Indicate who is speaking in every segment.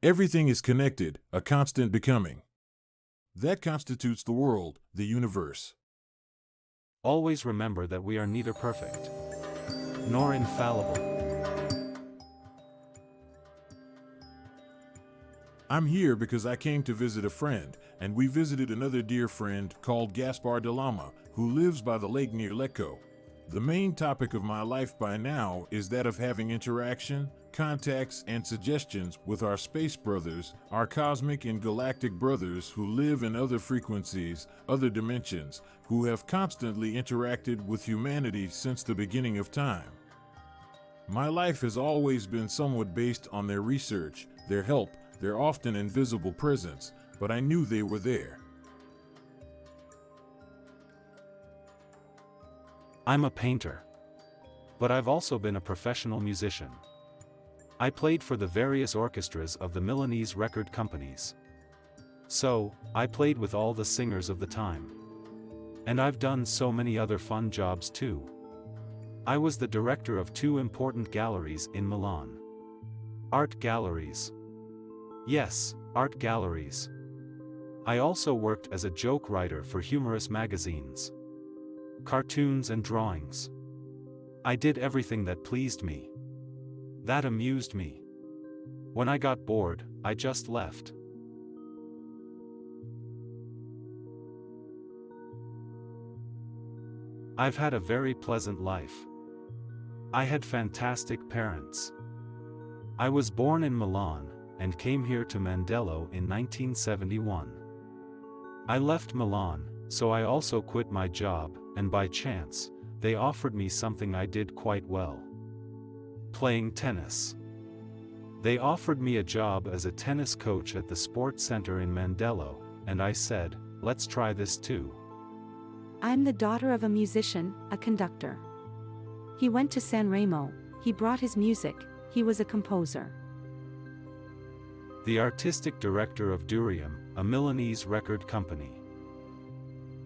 Speaker 1: Everything is connected, a constant becoming. That constitutes the world, the universe.
Speaker 2: Always remember that we are neither perfect nor infallible.
Speaker 1: I'm here because I came to visit a friend, and we visited another dear friend called Gaspar de Lama, who lives by the lake near Lecco. The main topic of my life by now is that of having interaction, contacts, and suggestions with our space brothers, our cosmic and galactic brothers who live in other frequencies, other dimensions, who have constantly interacted with humanity since the beginning of time. My life has always been somewhat based on their research, their help, their often invisible presence, but I knew they were there.
Speaker 2: I'm a painter, but I've also been a professional musician. I played for the various orchestras of the Milanese record companies. So, I played with all the singers of the time. And I've done so many other fun jobs too. I was the director of 2 important galleries in Milan. Art galleries. Yes, art galleries. I also worked as a joke writer for humorous magazines, cartoons and drawings. I did everything that pleased me, that amused me. When I got bored, I just left. I've had a very pleasant life. I had fantastic parents. I was born in Milan, and came here to Mandello in 1971. I left Milan, so I also quit my job, and by chance, they offered me something I did quite well. Playing tennis. They offered me a job as a tennis coach at the sports center in Mandello, and I said, let's try this too.
Speaker 3: I'm the daughter of a musician, a conductor. He went to Sanremo, he brought his music, he was a composer.
Speaker 2: The artistic director of Durium, a Milanese record company.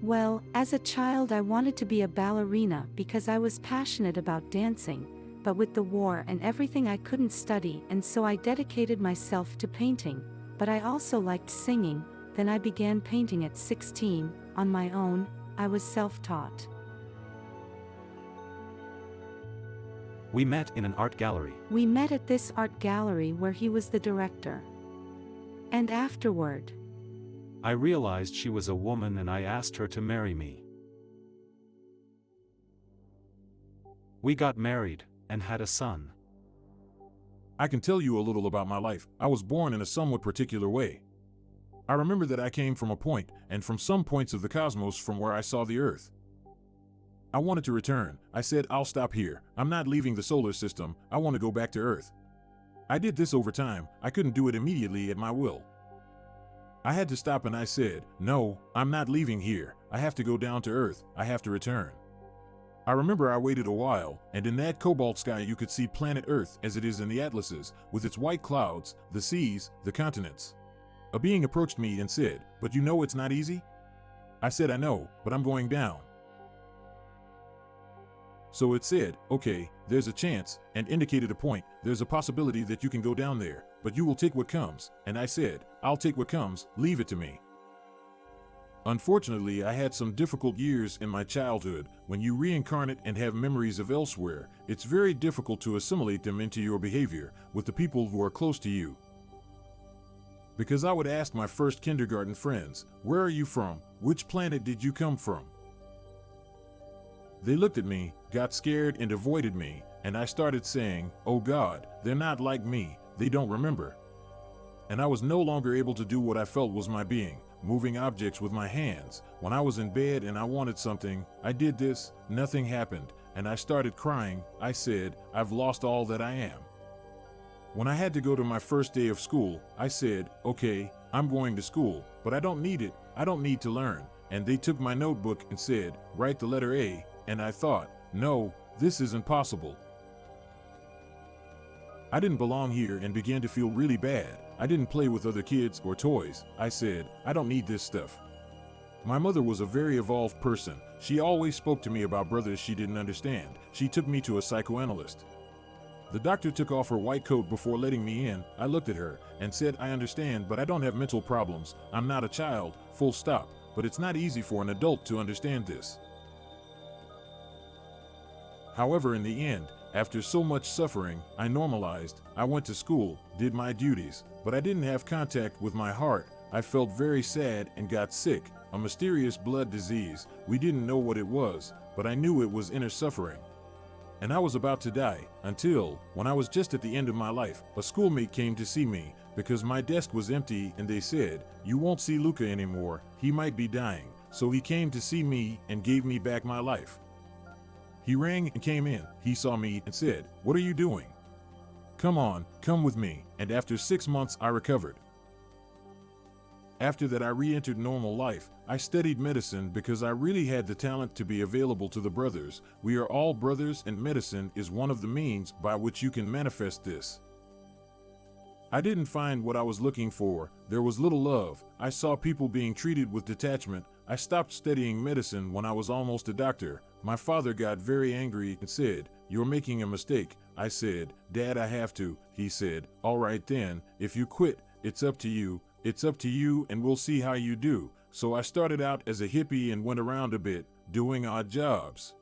Speaker 3: Well, as a child I wanted to be a ballerina because I was passionate about dancing, but with the war and everything I couldn't study, and so I dedicated myself to painting, but I also liked singing. Then I began painting at 16, on my own. I was self-taught.
Speaker 2: We met in an art gallery.
Speaker 3: We met at this art gallery where he was the director. And afterward,
Speaker 2: I realized she was a woman and I asked her to marry me. We got married, and had a son.
Speaker 1: I can tell you a little about my life. I was born in a somewhat particular way. I remember that I came from a point, and from some points of the cosmos from where I saw the Earth. I wanted to return. I said, I'll stop here. I'm not leaving the solar system. I want to go back to Earth. I did this over time. I couldn't do it immediately at my will. I had to stop and I said, no, I'm not leaving here. I have to go down to Earth. I have to return. I remember I waited a while, and in that cobalt sky you could see planet Earth as it is in the atlases, with its white clouds, the seas, the continents. A being approached me and said, but you know it's not easy? I said, I know, but I'm going down. So it said, okay, there's a chance, and indicated a point. There's a possibility that you can go down there, but you will take what comes. And I said, I'll take what comes, leave it to me. Unfortunately, I had some difficult years in my childhood. When you reincarnate and have memories of elsewhere, it's very difficult to assimilate them into your behavior with the people who are close to you. Because I would ask my first kindergarten friends, where are you from? Which planet did you come from? They looked at me, got scared and avoided me, and I started saying, oh God, they're not like me, they don't remember. And I was no longer able to do what I felt was my being, moving objects with my hands. When I was in bed and I wanted something, I did this, nothing happened, and I started crying. I said, I've lost all that I am. When I had to go to my first day of school, I said, okay, I'm going to school, but I don't need it, I don't need to learn. And they took my notebook and said, write the letter A, and I thought, no, this isn't possible. I didn't belong here and began to feel really bad. I didn't play with other kids or toys. I said, I don't need this stuff. My mother was a very evolved person. She always spoke to me about brothers she didn't understand. She took me to a psychoanalyst. The doctor took off her white coat before letting me in. I looked at her and said, I understand, but I don't have mental problems. I'm not a child, full stop. But it's not easy for an adult to understand this. However, in the end, after so much suffering, I normalized. I went to school, did my duties, but I didn't have contact with my heart. I felt very sad and got sick, a mysterious blood disease. We didn't know what it was, but I knew it was inner suffering. And I was about to die, until, when I was just at the end of my life, a schoolmate came to see me, because my desk was empty and they said, you won't see Luca anymore, he might be dying. So he came to see me and gave me back my life. He rang and came in, he saw me and said, what are you doing? Come on, come with me, and after 6 months I recovered. After that I re-entered normal life. I studied medicine because I really had the talent to be available to the brothers. We are all brothers and medicine is one of the means by which you can manifest this. I didn't find what I was looking for. There was little love. I saw people being treated with detachment. I stopped studying medicine when I was almost a doctor. My father got very angry and said, you're making a mistake. I said, Dad, I have to. He said, all right then, if you quit, it's up to you. It's up to you and we'll see how you do. So I started out as a hippie and went around a bit, doing odd jobs.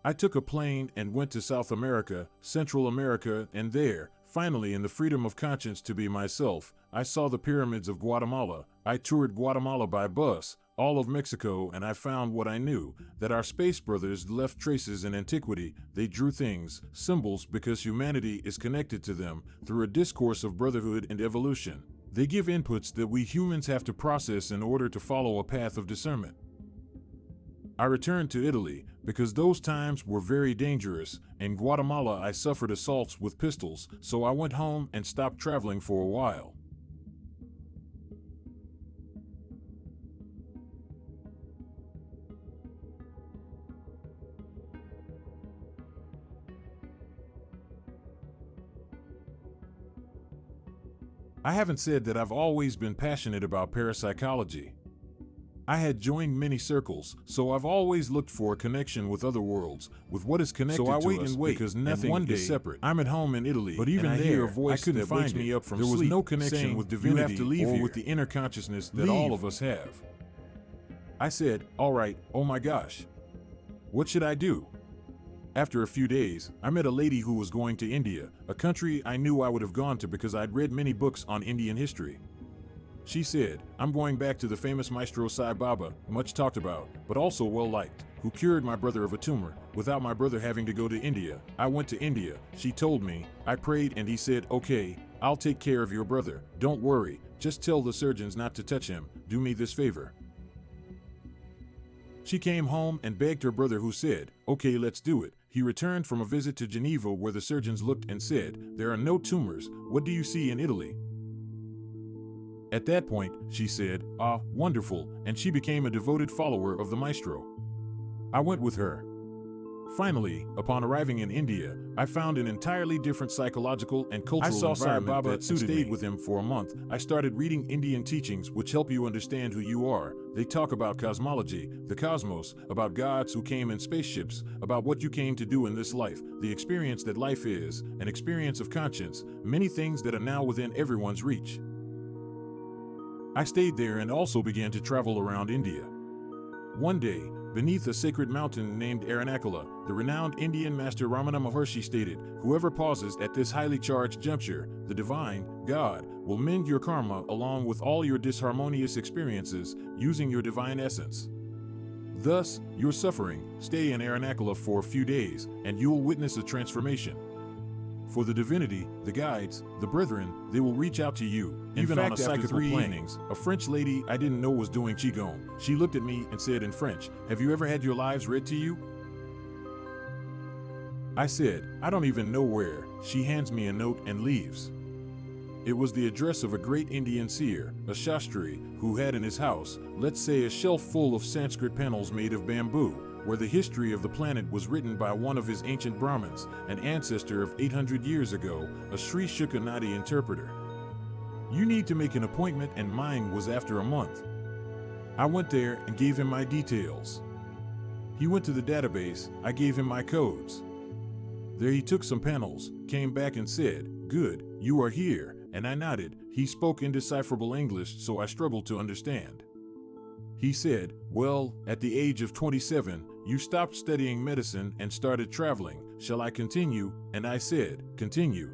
Speaker 1: I took a plane and went to South America, Central America, and there, finally in the freedom of conscience to be myself, I saw the pyramids of Guatemala. I toured Guatemala by bus, all of Mexico, and I found what I knew, that our space brothers left traces in antiquity. They drew things, symbols, because humanity is connected to them through a discourse of brotherhood and evolution. They give inputs that we humans have to process in order to follow a path of discernment. I returned to Italy because those times were very dangerous. In Guatemala I suffered assaults with pistols, so I went home and stopped traveling for a while. I haven't said that I've always been passionate about parapsychology. I had joined many circles, so I've always looked for a connection with other worlds, with what is connected to us. So I wait and wait, because nothing is separate. I'm at home in Italy, but even there, I couldn't find me up from sleep. There was no connection with divinity or with the inner consciousness that all of us have. I said, all right, oh my gosh, what should I do? After a few days, I met a lady who was going to India, a country I knew I would have gone to because I'd read many books on Indian history. She said, I'm going back to the famous Maestro Sai Baba, much talked about, but also well liked, who cured my brother of a tumor, without my brother having to go to India. I went to India, she told me. I prayed and he said, okay, I'll take care of your brother. Don't worry, just tell the surgeons not to touch him. Do me this favor. She came home and begged her brother, who said, okay, let's do it. He returned from a visit to Geneva where the surgeons looked and said, there are no tumors. What do you see in Italy? At that point, she said, ah, wonderful, and she became a devoted follower of the maestro. I went with her. Finally, upon arriving in India, I found an entirely different psychological and cultural environment. I saw Sai Baba that suited me. Stayed with him for a month. I started reading Indian teachings which help you understand who you are. They talk about cosmology, the cosmos, about gods who came in spaceships, about what you came to do in this life, the experience that life is, an experience of conscience, many things that are now within everyone's reach. I stayed there and also began to travel around India. One day, beneath a sacred mountain named Aranakula, the renowned Indian master Ramana Maharshi stated, whoever pauses at this highly charged juncture, the divine, God, will mend your karma along with all your disharmonious experiences using your divine essence. Thus, your suffering, stay in Aranakula for a few days, and you will witness a transformation. For the divinity, the guides, the brethren, they will reach out to you. Even on a psychical plane. A French lady I didn't know was doing Qigong. She looked at me and said in French, have you ever had your lives read to you? I said, I don't even know where. She hands me a note and leaves. It was the address of a great Indian seer, a Shastri, who had in his house, let's say, a shelf full of Sanskrit panels made of bamboo, where the history of the planet was written by one of his ancient Brahmins, an ancestor of 800 years ago, a Sri Shuka Nadi interpreter. You need to make an appointment, and mine was after a month. I went there and gave him my details. He went to the database, I gave him my codes. There he took some panels, came back and said, "Good, you are here," and I nodded. He spoke indecipherable English, so I struggled to understand. He said, "Well, at the age of 27, you stopped studying medicine and started traveling. Shall I continue?" And I said, "Continue."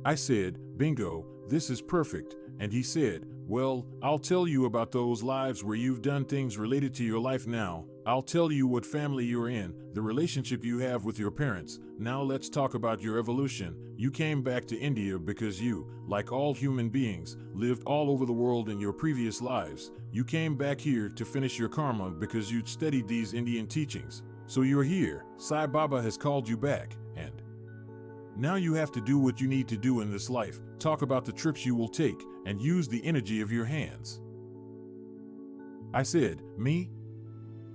Speaker 1: I said, "Bingo, this is perfect." And he said, "Well, I'll tell you about those lives where you've done things related to your life now. I'll tell you what family you're in, the relationship you have with your parents. Now let's talk about your evolution. You came back to India because you, like all human beings, lived all over the world in your previous lives. You came back here to finish your karma because you'd studied these Indian teachings. So you're here. Sai Baba has called you back, and now you have to do what you need to do in this life. Talk about the trips you will take, and use the energy of your hands." I said, "Me?"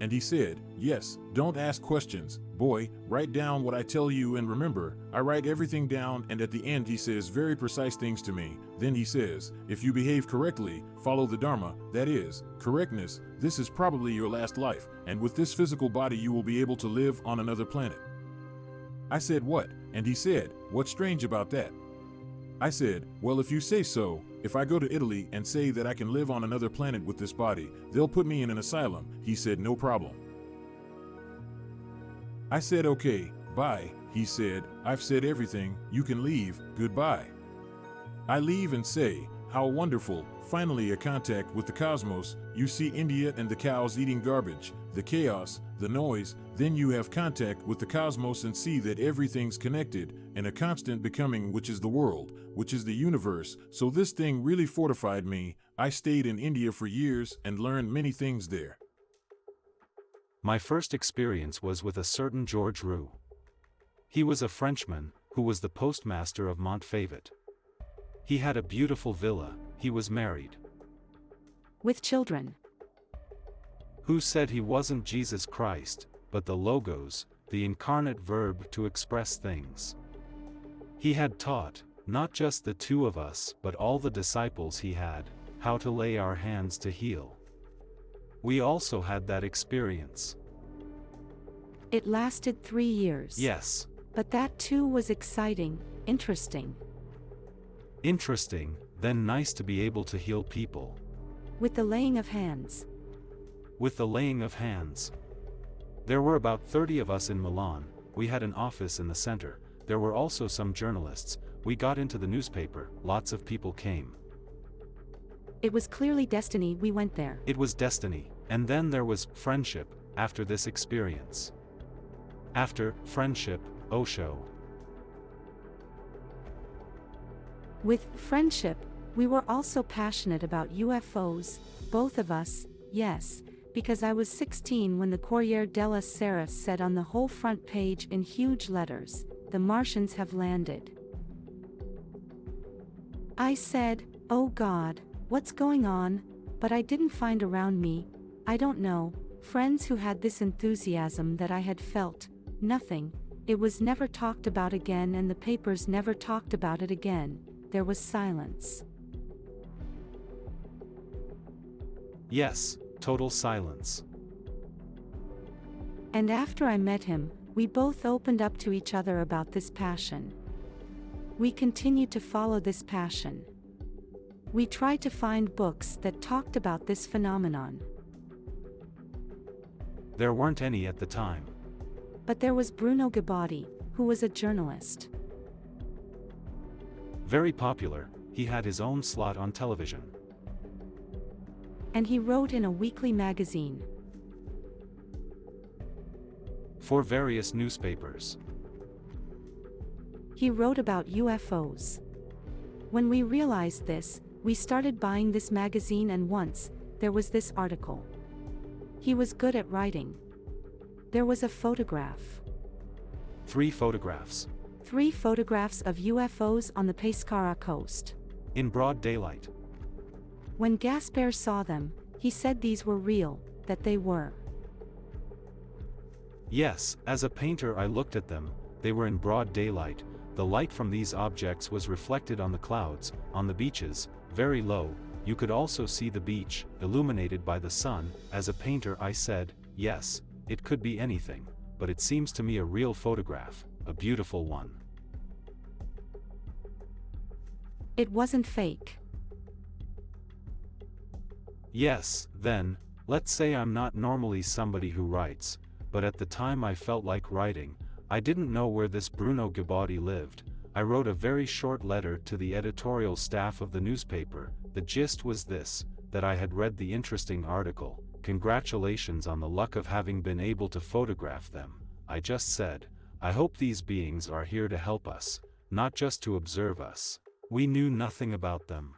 Speaker 1: And he said, "Yes, don't ask questions, boy, write down what I tell you and remember, I write everything down." And at the end he says very precise things to me. Then he says, "If you behave correctly, follow the Dharma, that is, correctness, this is probably your last life, and with this physical body you will be able to live on another planet." I said, "What?" And he said, "What's strange about that?" I said, "Well, if you say so, if I go to Italy and say that I can live on another planet with this body, they'll put me in an asylum." He said, "No problem." I said, "Okay, bye." He said, "I've said everything, you can leave, goodbye." I leave and say, "How wonderful, finally a contact with the cosmos. You see India and the cows eating garbage, the chaos, the noise, then you have contact with the cosmos and see that everything's connected, and a constant becoming, which is the world, which is the universe." So this thing really fortified me. I stayed in India for years and learned many things there.
Speaker 2: My first experience was with a certain George Roux. He was a Frenchman, who was the postmaster of Montfavet. He had a beautiful villa, he was married.
Speaker 3: With children.
Speaker 2: Who said he wasn't Jesus Christ, but the Logos, the incarnate verb to express things. He had taught, not just the two of us but all the disciples he had, how to lay our hands to heal. We also had that experience.
Speaker 3: It lasted 3 years.
Speaker 2: Yes.
Speaker 3: But that too was exciting, interesting.
Speaker 2: Interesting, then nice to be able to heal people.
Speaker 3: With the laying of hands.
Speaker 2: With the laying of hands. There were about 30 of us in Milan. We had an office in the center. There were also some journalists. We got into the newspaper, lots of people came.
Speaker 3: It was clearly destiny we went there.
Speaker 2: It was destiny. And then there was friendship, after this experience. After friendship, Osho.
Speaker 3: With friendship, we were also passionate about UFOs, both of us, yes, because I was 16 when the Corriere della Sera said on the whole front page in huge letters, "The Martians have landed." I said, "Oh God, what's going on?" But I didn't find around me, I don't know, friends who had this enthusiasm that I had felt. Nothing. It was never talked about again and the papers never talked about it again. There was silence.
Speaker 2: Yes, total silence.
Speaker 3: And after I met him, we both opened up to each other about this passion. We continued to follow this passion. We tried to find books that talked about this phenomenon.
Speaker 2: There weren't any at the time.
Speaker 3: But there was Bruno Gabatti, who was a journalist.
Speaker 2: Very popular, he had his own slot on television.
Speaker 3: And he wrote in a weekly magazine.
Speaker 2: For various newspapers.
Speaker 3: He wrote about UFOs. When we realized this, we started buying this magazine and once, there was this article. He was good at writing. There was a photograph.
Speaker 2: 3 photographs.
Speaker 3: 3 photographs of UFOs on the Pescara coast.
Speaker 2: In broad daylight.
Speaker 3: When Gaspar saw them, he said these were real, that they were.
Speaker 2: Yes, as a painter I looked at them, they were in broad daylight, the light from these objects was reflected on the clouds, on the beaches, very low, you could also see the beach, illuminated by the sun. As a painter I said, yes, it could be anything. but it seems to me a real photograph, a beautiful one.
Speaker 3: It wasn't fake.
Speaker 2: Yes, then, let's say I'm not normally somebody who writes, but at the time I felt like writing. I didn't know where this Bruno Gabaudy lived. I wrote a very short letter to the editorial staff of the newspaper. The gist was this, that I had read the interesting article. Congratulations on the luck of having been able to photograph them. I just said, I hope these beings are here to help us, not just to observe us. We knew nothing about them.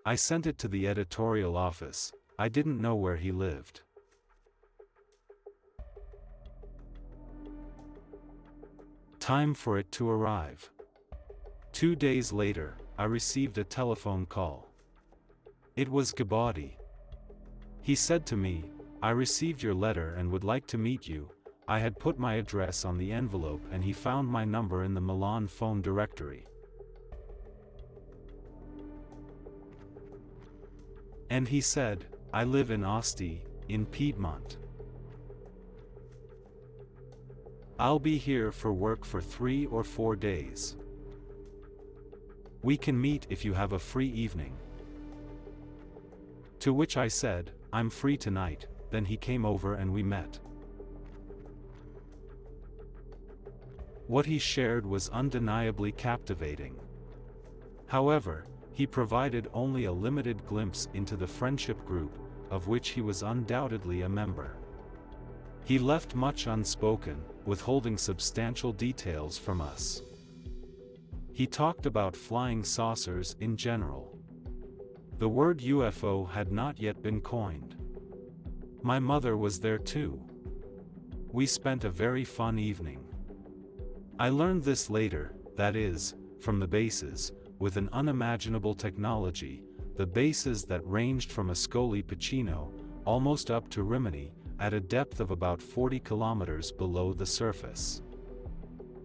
Speaker 2: I sent it to the editorial office. I didn't know where he lived. Time for it to arrive. 2 days later, I received a telephone call. It was Gabaudy. He said to me, I received your letter and would like to meet you. I had put my address on the envelope and he found my number in the Milan phone directory. And he said, I live in Asti, in Piedmont. I'll be here for work for 3 or 4 days. We can meet if you have a free evening. To which I said, I'm free tonight. Then he came over and we met. What he shared was undeniably captivating. However, he provided only a limited glimpse into the friendship group, of which he was undoubtedly a member. He left much unspoken, withholding substantial details from us. He talked about flying saucers in general. The word UFO had not yet been coined. My mother was there too. We spent a very fun evening. I learned this later, that is, from the bases, with an unimaginable technology, the bases that ranged from Ascoli Piceno, almost up to Rimini, at a depth of about 40 kilometers below the surface.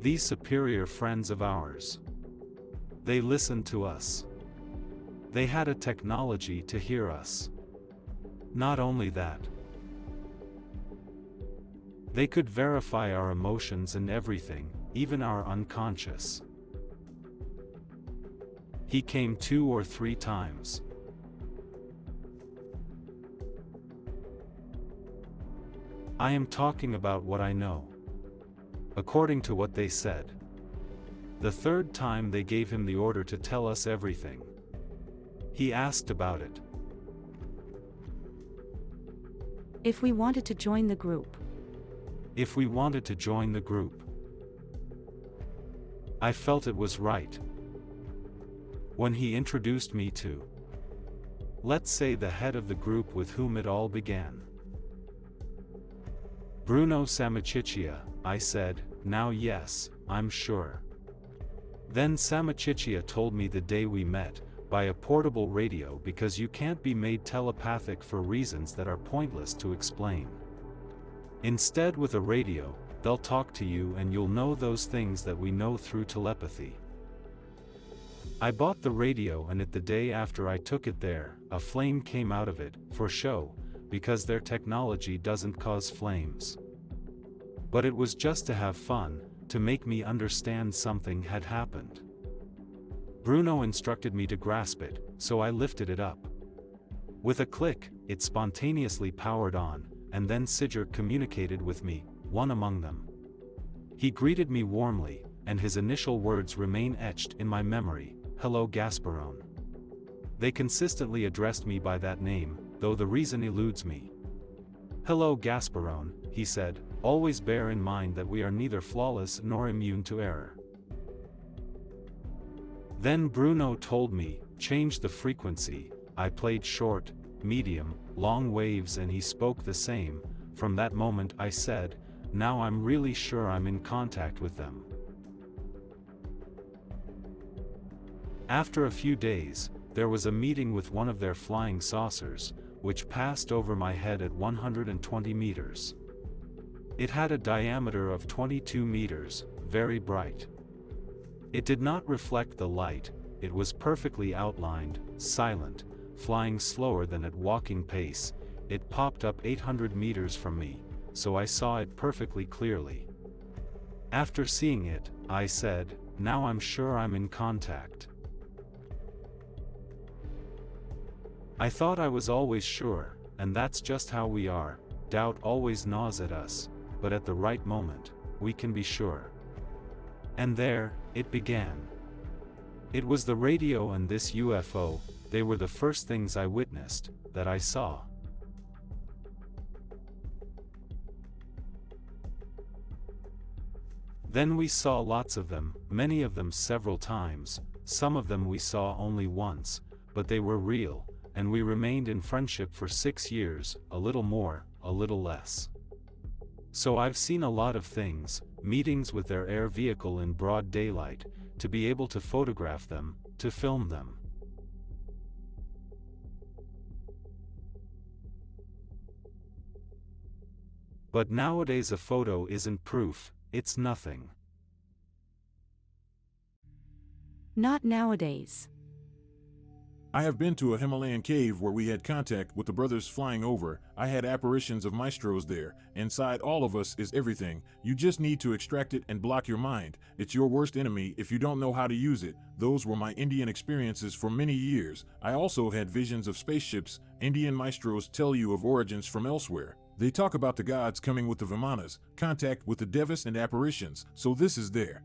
Speaker 2: These superior friends of ours. They listened to us. They had a technology to hear us. Not only that, they could verify our emotions and everything, even our unconscious. He came 2 or 3 times. I am talking about what I know. According to what they said. The 3rd time they gave him the order to tell us everything. He asked about it.
Speaker 3: If we wanted to join the group.
Speaker 2: If we wanted to join the group. I felt it was right. When he introduced me to, let's say, the head of the group with whom it all began. Bruno Samiciccia, I said, now yes, I'm sure. Then Samiciccia told me the day we met, by a portable radio, because you can't be made telepathic for reasons that are pointless to explain. Instead, with a radio, they'll talk to you and you'll know those things that we know through telepathy. I bought the radio and the day after I took it there, a flame came out of it, for show, because their technology doesn't cause flames. But it was just to have fun, to make me understand something had happened. Bruno instructed me to grasp it, so I lifted it up. With a click, it spontaneously powered on, and then Sigurd communicated with me, one among them. He greeted me warmly, and his initial words remain etched in my memory, "Hello Gasparone." They consistently addressed me by that name, though the reason eludes me. "Hello Gasparone," he said, "always bear in mind that we are neither flawless nor immune to error." Then Bruno told me, change the frequency. I played short, medium, long waves and he spoke the same. From that moment I said, now I'm really sure I'm in contact with them. After a few days, there was a meeting with one of their flying saucers, which passed over my head at 120 meters. It had a diameter of 22 meters, very bright. It did not reflect the light, it was perfectly outlined, silent, flying slower than at walking pace. It popped up 800 meters from me, so I saw it perfectly clearly. After seeing it, I said, "Now I'm sure I'm in contact." I thought I was always sure, and that's just how we are. Doubt always gnaws at us, but at the right moment, we can be sure. And there, it began. It was the radio and this UFO, they were the first things I witnessed, that I saw. Then we saw lots of them, many of them several times, some of them we saw only once, but they were real, and we remained in friendship for 6 years, a little more, a little less. So I've seen a lot of things, meetings with their air vehicle in broad daylight, to be able to photograph them, to film them. But nowadays a photo isn't proof, it's nothing.
Speaker 3: Not nowadays.
Speaker 1: I have been to a Himalayan cave where we had contact with the brothers flying over. I had apparitions of maestros there. Inside all of us is everything. You just need to extract it and block your mind. It's your worst enemy if you don't know how to use it. Those were my Indian experiences for many years. I also had visions of spaceships. Indian maestros tell you of origins from elsewhere. They talk about the gods coming with the Vimanas, contact with the devas and apparitions, so this is their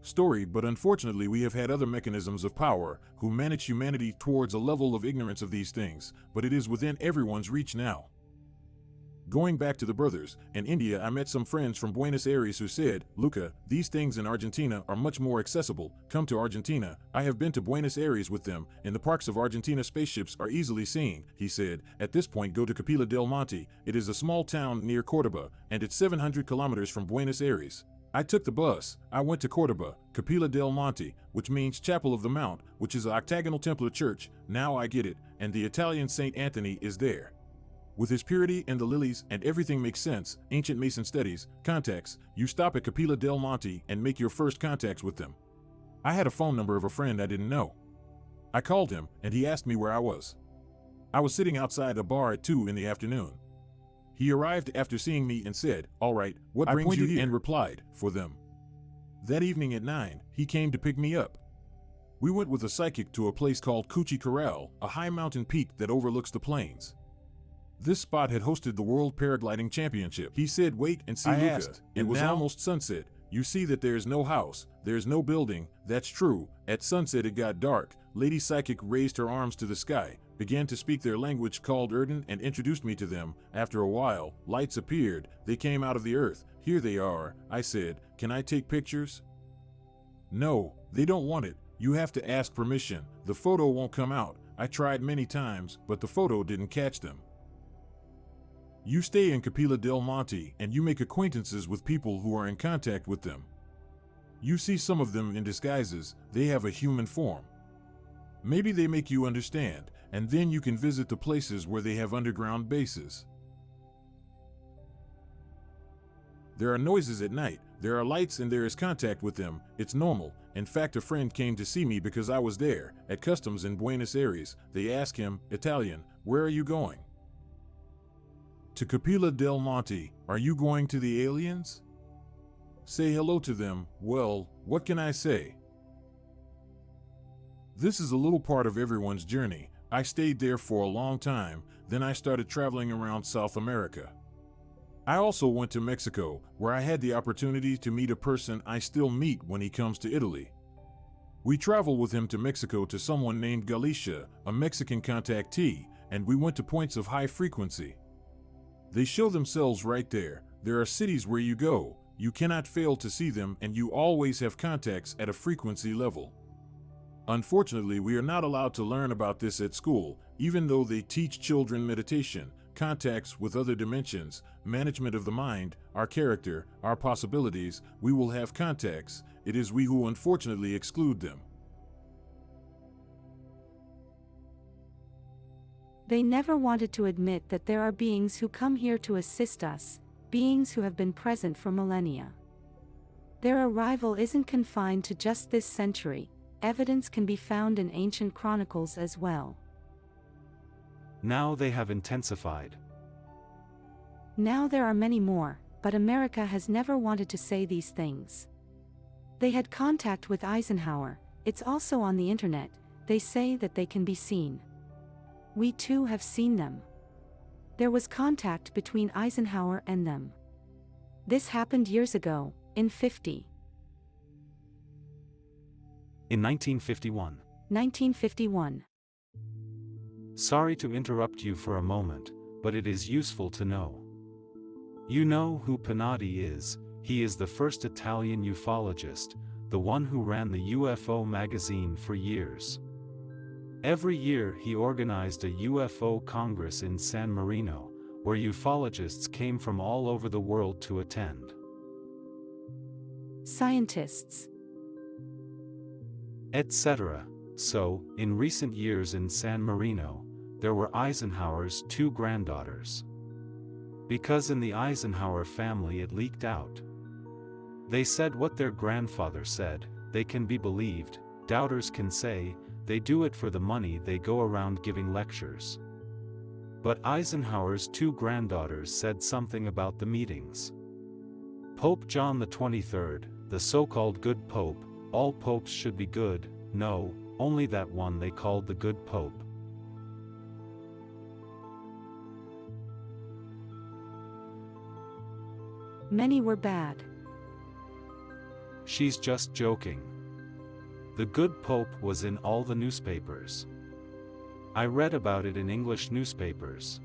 Speaker 1: story, but unfortunately we have had other mechanisms of power who manage humanity towards a level of ignorance of these things, but it is within everyone's reach now. Going back to the brothers, in India I met some friends from Buenos Aires who said, "Luca, these things in Argentina are much more accessible, come to Argentina." I have been to Buenos Aires with them, in the parks of Argentina spaceships are easily seen, he said. At this point go to Capilla del Monte, it is a small town near Cordoba, and it's 700 kilometers from Buenos Aires. I took the bus, I went to Cordoba, Capilla del Monte, which means Chapel of the Mount, which is an octagonal Templar church, now I get it, and the Italian Saint Anthony is there. With his purity and the lilies and everything makes sense, ancient Mason studies, contacts, you stop at Capilla del Monte and make your first contacts with them. I had a phone number of a friend I didn't know. I called him, and he asked me where I was. I was sitting outside a bar at 2 in the afternoon. He arrived after seeing me and said, "All right, what brings you here?" and replied, "For them." That evening at 9, he came to pick me up. We went with a psychic to a place called Cuchi Corral, a high mountain peak that overlooks the plains. This spot had hosted the World Paragliding Championship. He said, "Wait and see, Luca." Asked, it was almost sunset. You see that there is no house, there is no building. That's true. At sunset it got dark. Lady Psychic raised her arms to the sky, began to speak their language called Erden and introduced me to them. After a while, lights appeared. They came out of the earth. "Here they are." I said, "Can I take pictures?" "No, they don't want it. You have to ask permission. The photo won't come out." I tried many times, but the photo didn't catch them. You stay in Capilla del Monte and you make acquaintances with people who are in contact with them. You see some of them in disguises, they have a human form. Maybe they make you understand, and then you can visit the places where they have underground bases. There are noises at night, there are lights and there is contact with them, it's normal. In fact, a friend came to see me because I was there, at customs in Buenos Aires. They asked him, "Italian, where are you going?" "To Capilla del Monte." "Are you going to the aliens?" "Say hello to them." Well, what can I say? This is a little part of everyone's journey. I stayed there for a long time, then I started traveling around South America. I also went to Mexico, where I had the opportunity to meet a person I still meet when he comes to Italy. We traveled with him to Mexico to someone named Galicia, a Mexican contactee, and we went to points of high frequency. They show themselves right there. There are cities where you go, you cannot fail to see them, and you always have contacts at a frequency level. Unfortunately, we are not allowed to learn about this at school, even though they teach children meditation, contacts with other dimensions, management of the mind, our character, our possibilities. We will have contacts. It is we who unfortunately exclude them.
Speaker 3: They never wanted to admit that there are beings who come here to assist us, beings who have been present for millennia. Their arrival isn't confined to just this century, evidence can be found in ancient chronicles as well.
Speaker 2: Now they have intensified.
Speaker 3: Now there are many more, but America has never wanted to say these things. They had contact with Eisenhower, it's also on the internet, they say that they can be seen. We too have seen them. There was contact between Eisenhower and them. This happened years ago, in
Speaker 2: 1951.
Speaker 3: 1951.
Speaker 2: Sorry to interrupt you for a moment, but it is useful to know. You know who Pinotti is. He is the first Italian ufologist, the one who ran the UFO magazine for years. Every year he organized a UFO Congress in San Marino, where ufologists came from all over the world to attend.
Speaker 3: Scientists,
Speaker 2: etc. So, in recent years in San Marino, there were Eisenhower's 2 granddaughters. Because in the Eisenhower family it leaked out. They said what their grandfather said, they can be believed, doubters can say, they do it for the money, they go around giving lectures. But Eisenhower's 2 granddaughters said something about the meetings. Pope John XXIII, the so-called good pope, all popes should be good, no, only that one they called the good pope.
Speaker 3: many were bad.
Speaker 2: She's just joking. The good pope was in all the newspapers. I read about it in English newspapers.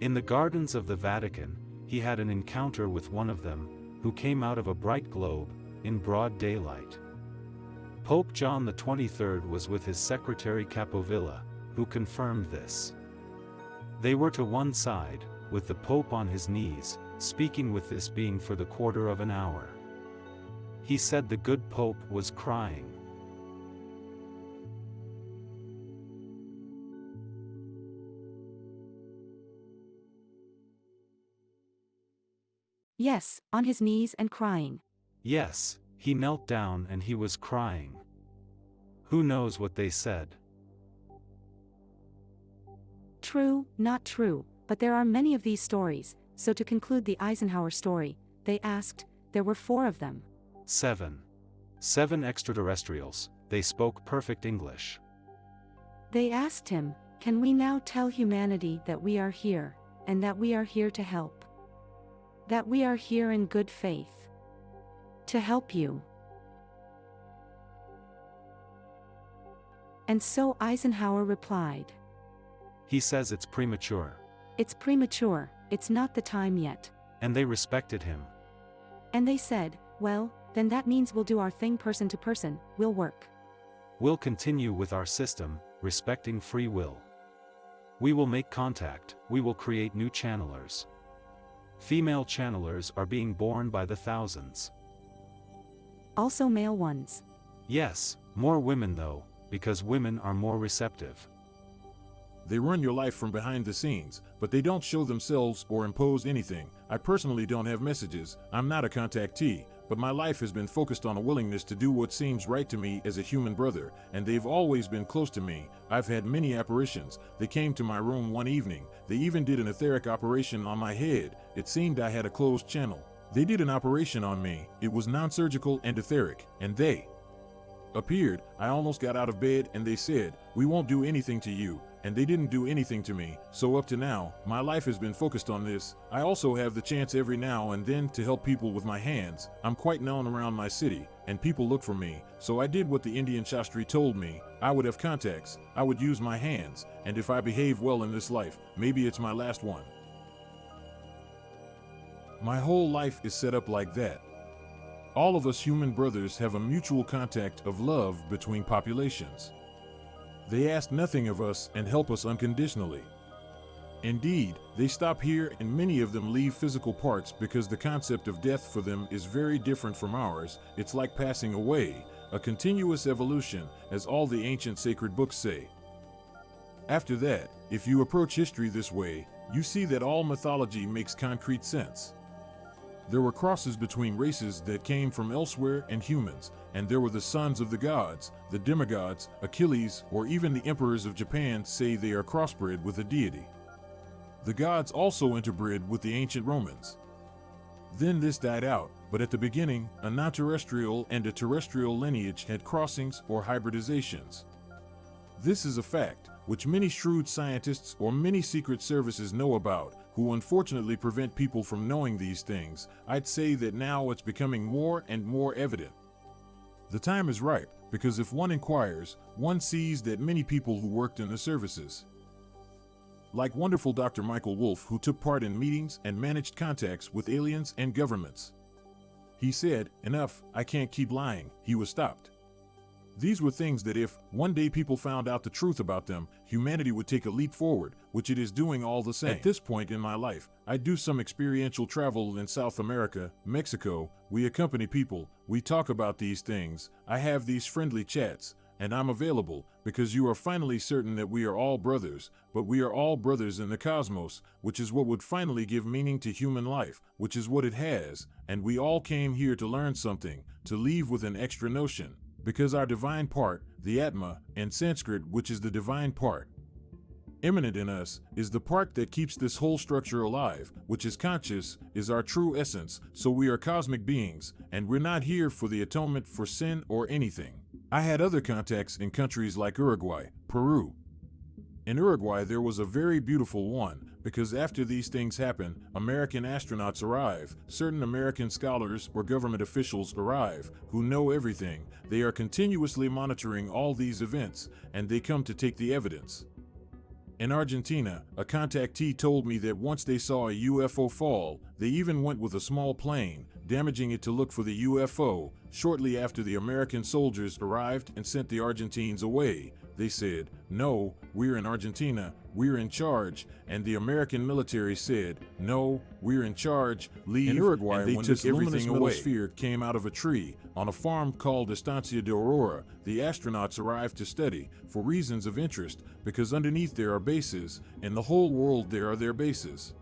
Speaker 2: In the gardens of the Vatican, he had an encounter with one of them, who came out of a bright globe, in broad daylight. Pope John XXIII was with his secretary Capovilla, who confirmed this. They were to one side, with the Pope on his knees, speaking, with this being for the quarter of an hour. He said the good Pope was crying.
Speaker 3: Yes, on his knees and crying.
Speaker 2: Yes, he knelt down and he was crying. Who knows what they said?
Speaker 3: True, not true, but there are many of these stories, so to conclude the Eisenhower story, they asked, there were 4 of them.
Speaker 2: 7 extraterrestrials, they spoke perfect English.
Speaker 3: They asked him, can we now tell humanity that we are here, and that we are here to help? That we are here in good faith. To help you. And so Eisenhower replied.
Speaker 2: He says it's premature.
Speaker 3: It's premature, it's not the time yet.
Speaker 2: And they respected him.
Speaker 3: And they said, well, then that means we'll do our thing person to person, we'll work.
Speaker 2: We'll continue with our system, respecting free will. We will make contact, we will create new channelers. Female channelers are being born by the thousands.
Speaker 3: Also male ones.
Speaker 2: Yes, more women though, because women are more receptive.
Speaker 1: They run your life from behind the scenes, but they don't show themselves or impose anything. I personally don't have messages, I'm not a contactee, but my life has been focused on a willingness to do what seems right to me as a human brother, and they've always been close to me. I've had many apparitions. They came to my room one evening. They even did an etheric operation on my head. It seemed I had a closed channel. They did an operation on me. It was non-surgical and etheric, and they appeared. I almost got out of bed and they said, we won't do anything to you. And they didn't do anything to me, so up to now, my life has been focused on this. I also have the chance every now and then to help people with my hands. I'm quite known around my city, and people look for me, so I did what the Indian Shastri told me. I would have contacts, I would use my hands, and if I behave well in this life, maybe it's my last one. My whole life is set up like that. All of us human brothers have a mutual contact of love between populations. They ask nothing of us and help us unconditionally. Indeed, they stop here and many of them leave physical parts because the concept of death for them is very different from ours. It's like passing away, a continuous evolution, as all the ancient sacred books say. After that, if you approach history this way, you see that all mythology makes concrete sense. There were crosses between races that came from elsewhere and humans, and there were the sons of the gods, the demigods, Achilles, or even the emperors of Japan say they are crossbred with a deity. The gods also interbred with the ancient Romans. Then this died out, but at the beginning, a non-terrestrial and a terrestrial lineage had crossings or hybridizations. This is a fact, which many shrewd scientists or many secret services know about, who unfortunately prevent people from knowing these things. I'd say that now it's becoming more and more evident. The time is ripe, because if one inquires, one sees that many people who worked in the services, like wonderful Dr. Michael Wolff, who took part in meetings and managed contacts with aliens and governments. He said, "Enough, I can't keep lying," he was stopped. These were things that if, one day people found out the truth about them, humanity would take a leap forward, which it is doing all the same. At this point in my life, I do some experiential travel in South America, Mexico, we accompany people, we talk about these things, I have these friendly chats, and I'm available, because you are finally certain that we are all brothers, but we are all brothers in the cosmos, which is what would finally give meaning to human life, which is what it has, and we all came here to learn something, to leave with an extra notion. Because our divine part, the Atma, in Sanskrit, which is the divine part, immanent in us, is the part that keeps this whole structure alive, which is conscious, is our true essence, so we are cosmic beings, and we're not here for the atonement for sin or anything. I had other contacts in countries like Uruguay, Peru. In Uruguay there was a very beautiful one, because after these things happen, American astronauts arrive, certain American scholars or government officials arrive, who know everything, they are continuously monitoring all these events, and they come to take the evidence. In Argentina, a contactee told me that once they saw a UFO fall, they even went with a small plane, damaging it to look for the UFO. Shortly after the American soldiers arrived and sent the Argentines away, they said, "No, we're in Argentina, we're in charge," and the American military said, "No, we're in charge, leave." In Uruguay, and they took everything away. Sphere came out of a tree on a farm called Estancia de Aurora. The astronauts arrived to study, for reasons of interest, because underneath there are bases, in the whole world there are their bases.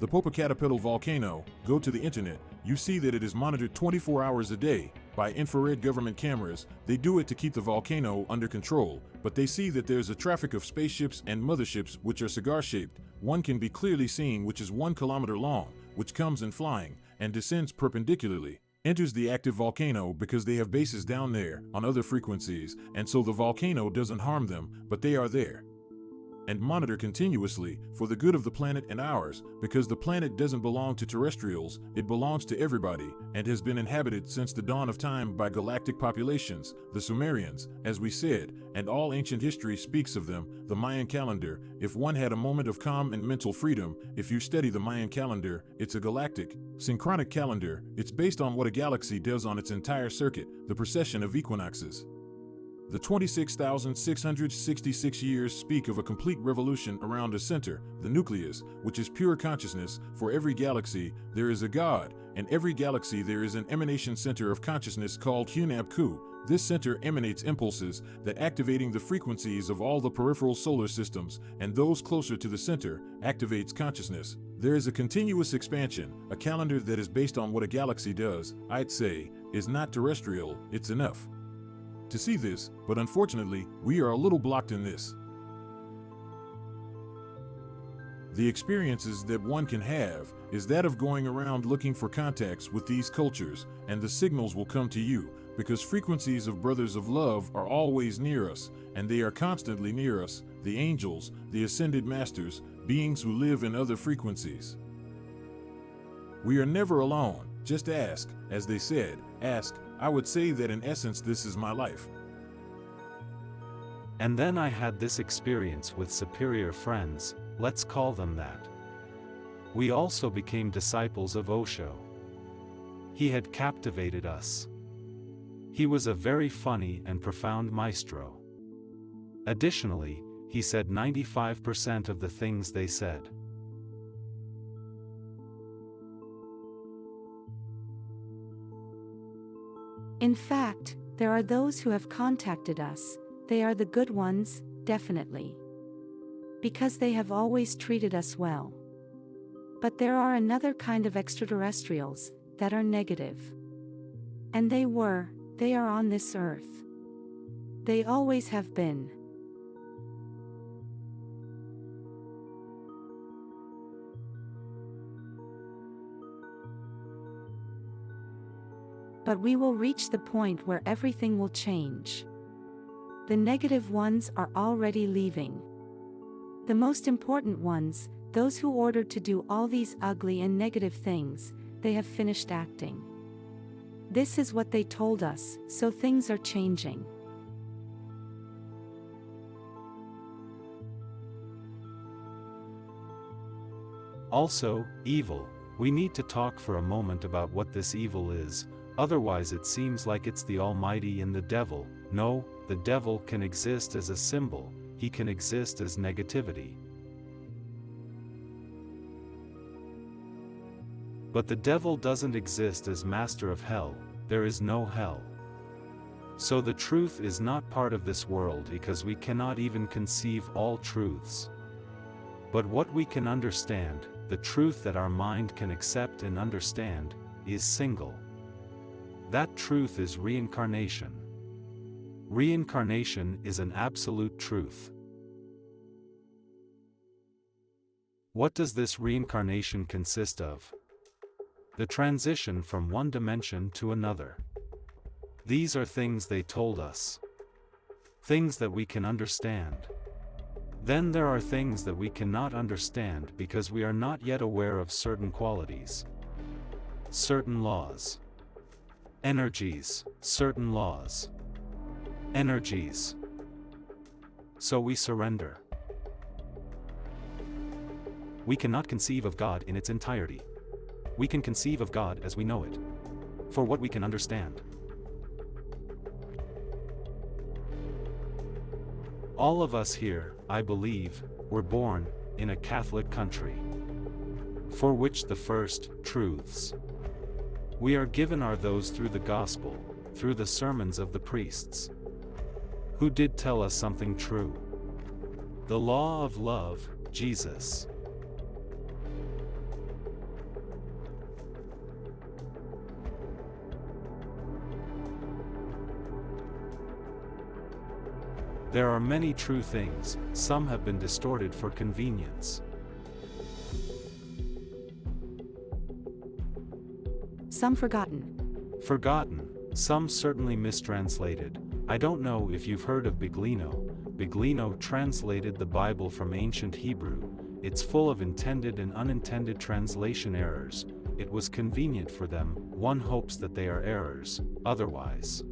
Speaker 1: The Popocatépetl volcano, go to the internet, you see that it is monitored 24 hours a day by infrared government cameras. They do it to keep the volcano under control, but they see that there's a traffic of spaceships and motherships which are cigar-shaped. One can be clearly seen, which is 1 kilometer long, which comes in flying and descends perpendicularly, enters the active volcano because they have bases down there on other frequencies, and so the volcano doesn't harm them, but they are there and monitor continuously for the good of the planet and ours, because the planet doesn't belong to terrestrials, it belongs to everybody, and has been inhabited since the dawn of time by galactic populations, the Sumerians, as we said, and all ancient history speaks of them. The Mayan calendar, if one had a moment of calm and mental freedom, if you study the Mayan calendar, it's a galactic, synchronic calendar. It's based on what a galaxy does on its entire circuit, the precession of equinoxes. The 26,666 years speak of a complete revolution around a center, the nucleus, which is pure consciousness. For every galaxy, there is a god. In every galaxy there is an emanation center of consciousness called Hunab-Ku. This center emanates impulses that activating the frequencies of all the peripheral solar systems, and those closer to the center, activates consciousness. There is a continuous expansion. A calendar that is based on what a galaxy does, I'd say, is not terrestrial, it's enough to see this, but unfortunately, we are a little blocked in this. The experiences that one can have is that of going around looking for contacts with these cultures, and the signals will come to you, because frequencies of brothers of love are always near us, and they are constantly near us, the angels, the ascended masters, beings who live in other frequencies. We are never alone, just ask, as they said, ask. I would say that in essence this is my life.
Speaker 2: And then I had this experience with superior friends, let's call them that. We also became disciples of Osho. He had captivated us. He was a very funny and profound maestro. Additionally, he said 95% of the things they said.
Speaker 3: In fact, there are those who have contacted us. They are the good ones, definitely. Because they have always treated us well. But there are another kind of extraterrestrials that are negative. And they are on this earth. They always have been. But we will reach the point where everything will change. The negative ones are already leaving. The most important ones, those who ordered to do all these ugly and negative things, they have finished acting. This is what they told us, so things are changing.
Speaker 2: Also, evil. We need to talk for a moment about what this evil is, otherwise it seems like it's the Almighty and the devil. No, the devil can exist as a symbol, he can exist as negativity. But the devil doesn't exist as master of hell, there is no hell. So the truth is not part of this world because we cannot even conceive all truths. But what we can understand, the truth that our mind can accept and understand, is single. That truth is reincarnation. Reincarnation is an absolute truth. What does this reincarnation consist of? The transition from one dimension to another. These are things they told us. Things that we can understand. Then there are things that we cannot understand because we are not yet aware of certain qualities. Certain laws. Energies, certain laws. Energies. So we surrender. We cannot conceive of God in its entirety. We can conceive of God as we know it. For what we can understand. All of us here, I believe, were born in a Catholic country, for which the first truths we are given are those through the gospel, through the sermons of the priests, who did tell us something true. The law of love, Jesus. There are many true things, some have been distorted for convenience.
Speaker 3: Some forgotten.
Speaker 2: Forgotten, some certainly mistranslated. I don't know if you've heard of Biglino. Biglino translated the Bible from ancient Hebrew. It's full of intended and unintended translation errors. It was convenient for them, one hopes that they are errors, otherwise.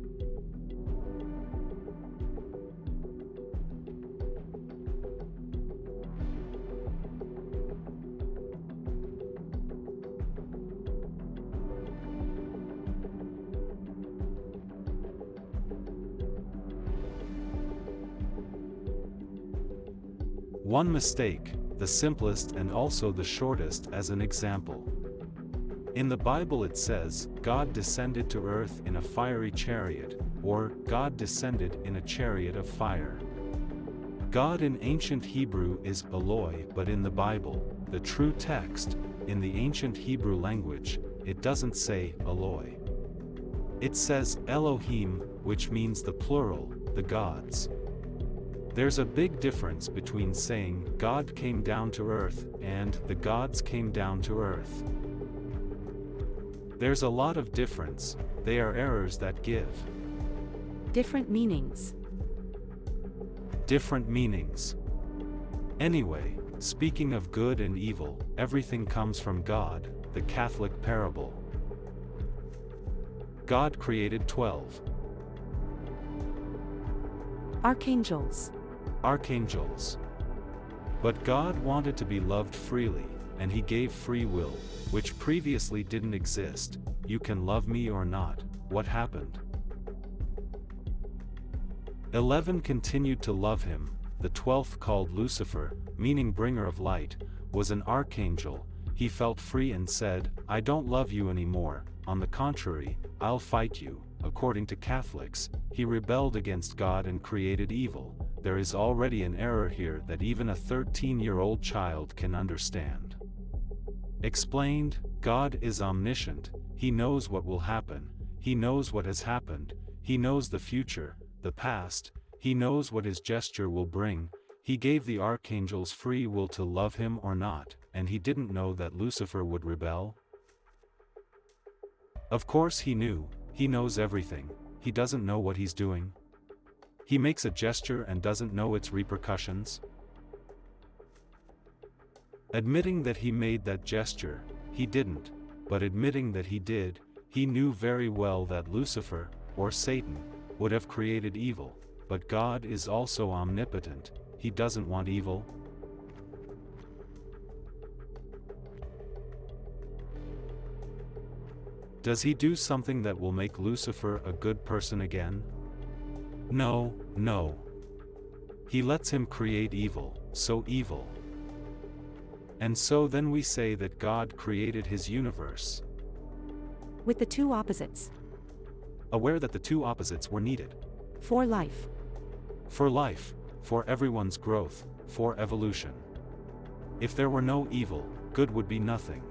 Speaker 2: One mistake, the simplest and also the shortest as an example. In the Bible it says, God descended to earth in a fiery chariot, or God descended in a chariot of fire. God in ancient Hebrew is Eloi, but in the Bible, the true text, in the ancient Hebrew language, it doesn't say Eloi. It says Elohim, which means the plural, the gods. There's a big difference between saying God came down to earth and the gods came down to earth. There's a lot of difference, they are errors that give
Speaker 3: Different meanings.
Speaker 2: different meanings. Anyway, speaking of good and evil, everything comes from God, the Catholic parable. God created 12
Speaker 3: Archangels.
Speaker 2: archangels. But God wanted to be loved freely, and He gave free will, which previously didn't exist. You can love me or not. What happened? 11 continued to love Him. The 12th, called Lucifer, meaning bringer of light, was an archangel. He felt free and said, I don't love you anymore, on the contrary, I'll fight you. According to Catholics, he rebelled against God and created evil. There is already an error here that even a 13-year-old child can understand. Explained, God is omniscient, He knows what will happen, He knows what has happened, He knows the future, the past, He knows what His gesture will bring. He gave the archangels free will to love Him or not, and He didn't know that Lucifer would rebel? Of course He knew. he knows everything, he doesn't know what he's doing? He makes a gesture and doesn't know its repercussions? Admitting that he made that gesture, he didn't, but admitting that he did, he knew very well that Lucifer, or Satan, would have created evil, but God is also omnipotent, he doesn't want evil. Does he do something that will make Lucifer a good person again? No, no. He lets him create evil, so evil. And so then we say that God created his universe.
Speaker 3: With the two opposites.
Speaker 2: Aware that the two opposites were needed.
Speaker 3: For life.
Speaker 2: For life, for everyone's growth, for evolution. If there were no evil, good would be nothing.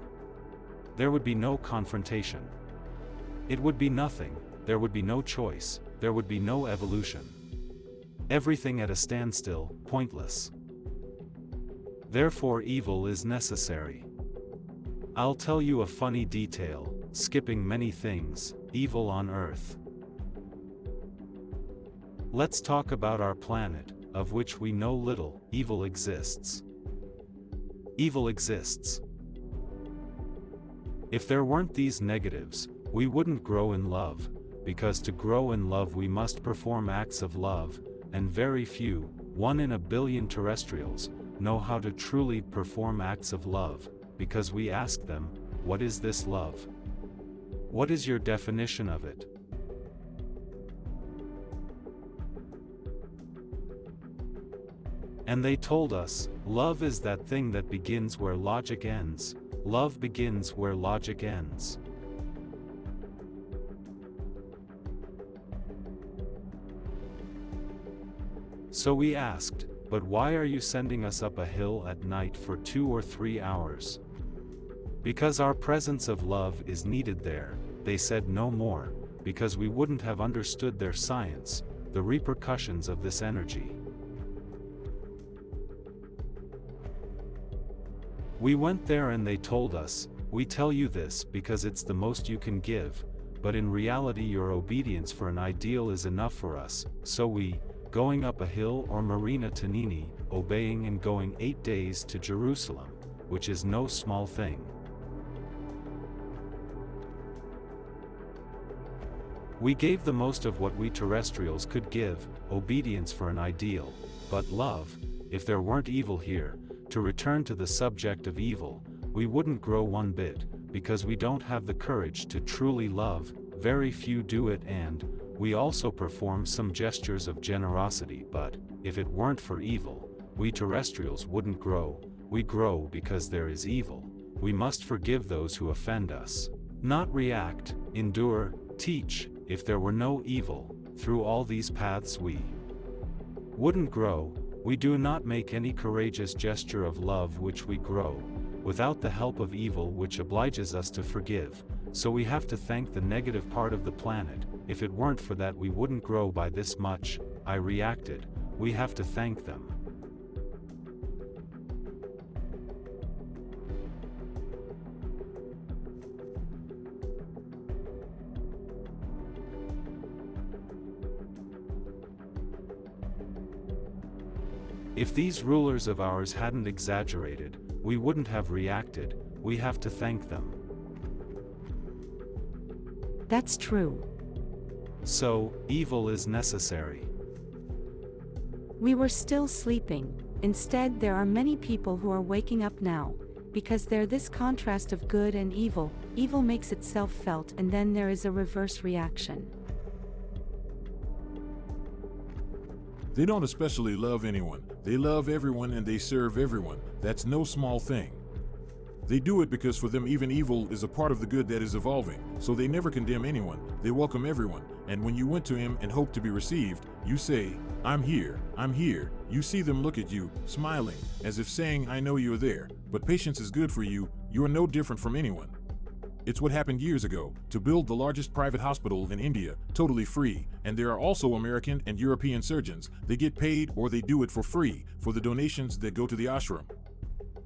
Speaker 2: There would be no confrontation. It would be nothing, there would be no choice, there would be no evolution. Everything at a standstill, pointless. Therefore evil is necessary. I'll tell you a funny detail, skipping many things, evil on Earth. Let's talk about our planet, of which we know little. Evil exists. Evil exists. If there weren't these negatives, we wouldn't grow in love, because to grow in love we must perform acts of love, and very few, 1 in a billion terrestrials, know how to truly perform acts of love, because we ask them, what is this love? What is your definition of it? And they told us, love is that thing that begins where logic ends. Love begins where logic ends. So we asked, but why are you sending us up a hill at night for 2 or 3 hours? Because our presence of love is needed there, they said no more, because we wouldn't have understood their science, the repercussions of this energy. We went there and they told us, we tell you this because it's the most you can give, but in reality your obedience for an ideal is enough for us, so we, going up a hill or Marina to Nini, obeying and going 8 days to Jerusalem, which is no small thing. We gave the most of what we terrestrials could give, obedience for an ideal, but love, if there weren't evil here, to return to the subject of evil, we wouldn't grow one bit, because we don't have the courage to truly love, very few do it, and we also perform some gestures of generosity, but if it weren't for evil, we terrestrials wouldn't grow. We grow because there is evil. We must forgive those who offend us. Not react, endure, teach. If there were no evil, through all these paths we wouldn't grow. We do not make any courageous gesture of love which we grow, without the help of evil which obliges us to forgive, so we have to thank the negative part of the planet. If it weren't for that we wouldn't grow by this much. I reacted, we have to thank them. If these rulers of ours hadn't exaggerated, we wouldn't have reacted. We have to thank them.
Speaker 3: That's true.
Speaker 2: So, evil is necessary.
Speaker 3: We were still sleeping. Instead, there are many people who are waking up now, because there's this contrast of good and evil. Evil makes itself felt, and then there is a reverse reaction.
Speaker 1: They don't especially love anyone. They love everyone and they serve everyone. That's no small thing. They do it because for them even evil is a part of the good that is evolving, so they never condemn anyone, they welcome everyone, and when you went to him and hope to be received, you say, I'm here, I'm here. You see them look at you, smiling, as if saying, I know you're there, but patience is good for you, you are no different from anyone. It's what happened years ago, to build the largest private hospital in India, totally free, and there are also American and European surgeons. They get paid or they do it for free, for the donations that go to the ashram.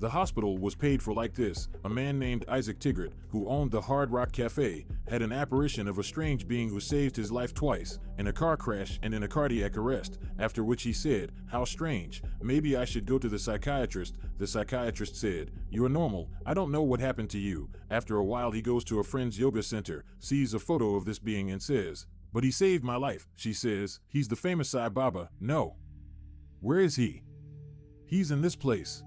Speaker 1: The hospital was paid for like this. A man named Isaac Tigrit, who owned the Hard Rock Cafe, had an apparition of a strange being who saved his life twice, in a car crash and in a cardiac arrest, after which he said, "How strange, maybe I should go to the psychiatrist." The psychiatrist said, "You are normal, I don't know what happened to you." After a while he goes to a friend's yoga center, sees a photo of this being and says, "But he saved my life." She says, "He's the famous Sai Baba." "No." "Where is he?" "He's in this place."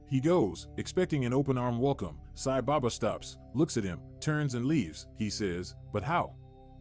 Speaker 1: He goes, expecting an open arm welcome. Sai Baba stops, looks at him, turns and leaves. He says, "But how?"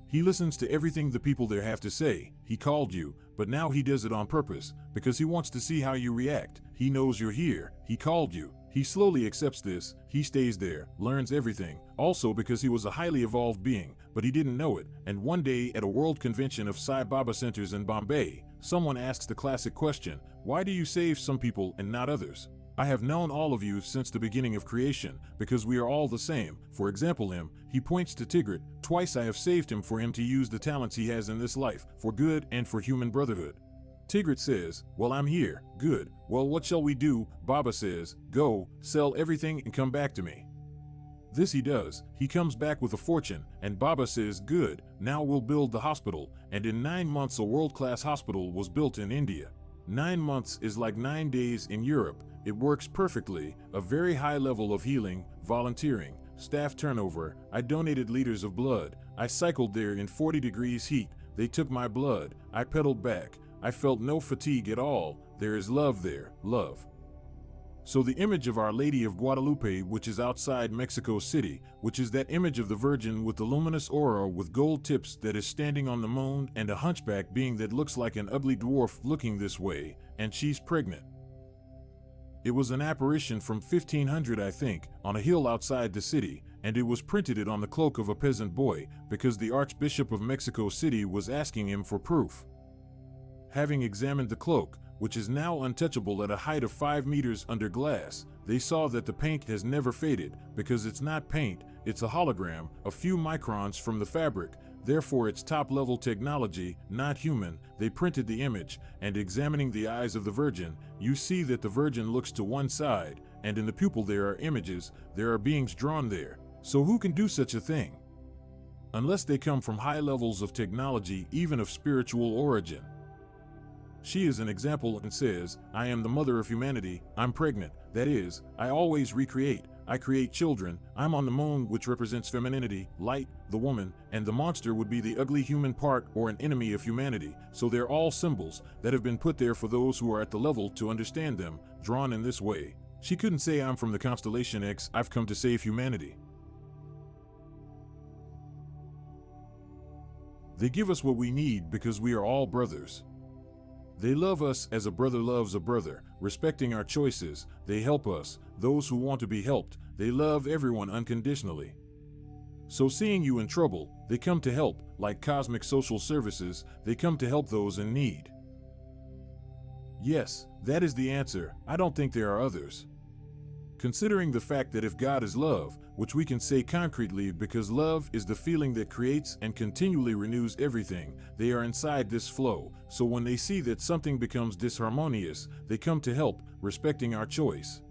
Speaker 1: He listens to everything the people there have to say. "He called you, but now he does it on purpose, because he wants to see how you react. He knows you're here. He called you." He slowly accepts this. He stays there, learns everything, also because he was a highly evolved being, but he didn't know it. And one day at a world convention of Sai Baba centers in Bombay, someone asks the classic question, "Why do you save some people and not others?" "I have known all of you since the beginning of creation, because we are all the same. For example, him," he points to Tigrit, "twice I have saved him for him to use the talents he has in this life, for good and for human brotherhood." Tigrit says, "Well, I'm here." "Good. Well, what shall we do?" Baba says, "Go, sell everything and come back to me." This he does. He comes back with a fortune, and Baba says, "Good, now we'll build the hospital." And in 9 months a world-class hospital was built in India. 9 months is like 9 days in Europe. It works perfectly, a very high level of healing, volunteering, staff turnover. I donated liters of blood. I cycled there in 40 degrees heat. They took my blood. I pedaled back. I felt no fatigue at all. There is love there, love. So the image of Our Lady of Guadalupe, which is outside Mexico City, which is that image of the Virgin with the luminous aura with gold tips that is standing on the moon, and a hunchback being that looks like an ugly dwarf looking this way, and she's pregnant. It was an apparition from 1500, I think, on a hill outside the city, and it was printed on the cloak of a peasant boy, because the Archbishop of Mexico City was asking him for proof. Having examined the cloak, which is now untouchable at a height of 5 meters under glass, they saw that the paint has never faded, because it's not paint, it's a hologram, a few microns from the fabric. Therefore it's top-level technology, not human. They printed the image, and examining the eyes of the Virgin, you see that the Virgin looks to one side, and in the pupil there are images, there are beings drawn there. So who can do such a thing? Unless they come from high levels of technology, even of spiritual origin. She is an example and says, "I am the mother of humanity, I'm pregnant, that is, I always recreate. I create children. I'm on the moon, which represents femininity, light, the woman, and the monster would be the ugly human part or an enemy of humanity." So they're all symbols that have been put there for those who are at the level to understand them, drawn in this way. She couldn't say, "I'm from the constellation X, I've come to save humanity." They give us what we need because we are all brothers. They love us as a brother loves a brother, respecting our choices. They help us, those who want to be helped. They love everyone unconditionally. So seeing you in trouble, they come to help, like cosmic social services, they come to help those in need. Yes, that is the answer. I don't think there are others. Considering the fact that if God is love, which we can say concretely because love is the feeling that creates and continually renews everything, they are inside this flow. So when they see that something becomes disharmonious, they come to help, respecting our choice.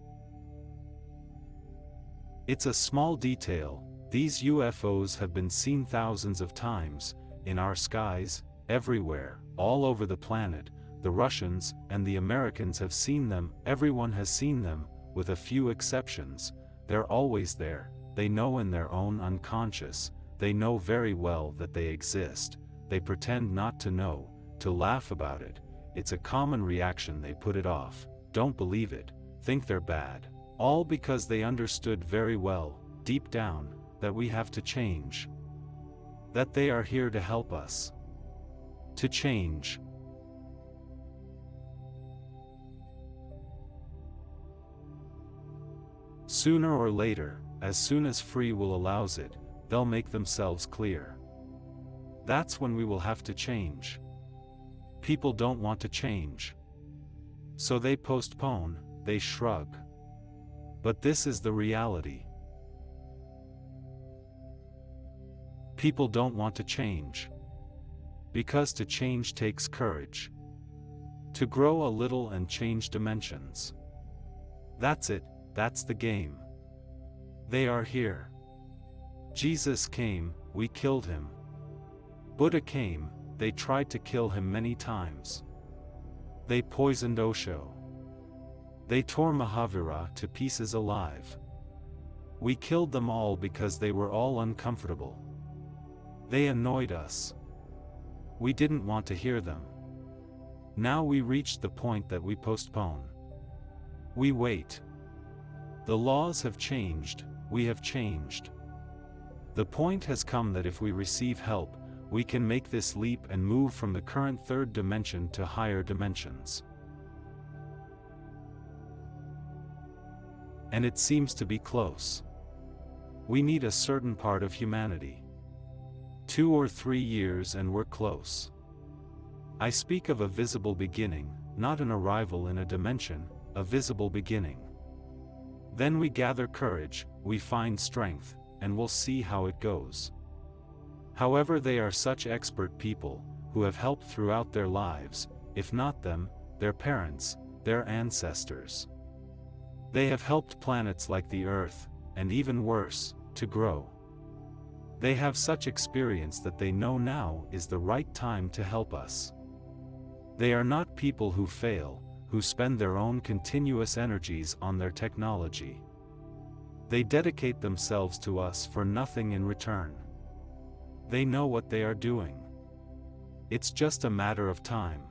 Speaker 2: It's a small detail. These UFOs have been seen thousands of times, in our skies, everywhere, all over the planet. The Russians and the Americans have seen them, everyone has seen them, with a few exceptions. They're always there. They know in their own unconscious. They know very well that they exist. They pretend not to know, to laugh about it. It's a common reaction. They put it off, don't believe it, think they're bad. All because they understood very well, deep down, that we have to change. That they are here to help us. To change. Sooner or later, as soon as free will allows it, they'll make themselves clear. That's when we will have to change. People don't want to change. So they postpone, they shrug. But this is the reality. People don't want to change. Because to change takes courage. To grow a little and change dimensions. That's it, that's the game. They are here. Jesus came, we killed him. Buddha came, they tried to kill him many times. They poisoned Osho. They tore Mahavira to pieces alive. We killed them all because they were all uncomfortable. They annoyed us. We didn't want to hear them. Now we reached the point that we postpone. We wait. The laws have changed, we have changed. The point has come that if we receive help, we can make this leap and move from the current third dimension to higher dimensions. And it seems to be close. We need a certain part of humanity. 2 or 3 years and we're close. I speak of a visible beginning, not an arrival in a dimension, a visible beginning. Then we gather courage, we find strength, and we'll see how it goes. However, they are such expert people, who have helped throughout their lives, if not them, their parents, their ancestors. They have helped planets like the Earth, and even worse, to grow. They have such experience that they know now is the right time to help us. They are not people who fail, who spend their own continuous energies on their technology. They dedicate themselves to us for nothing in return. They know what they are doing. It's just a matter of time.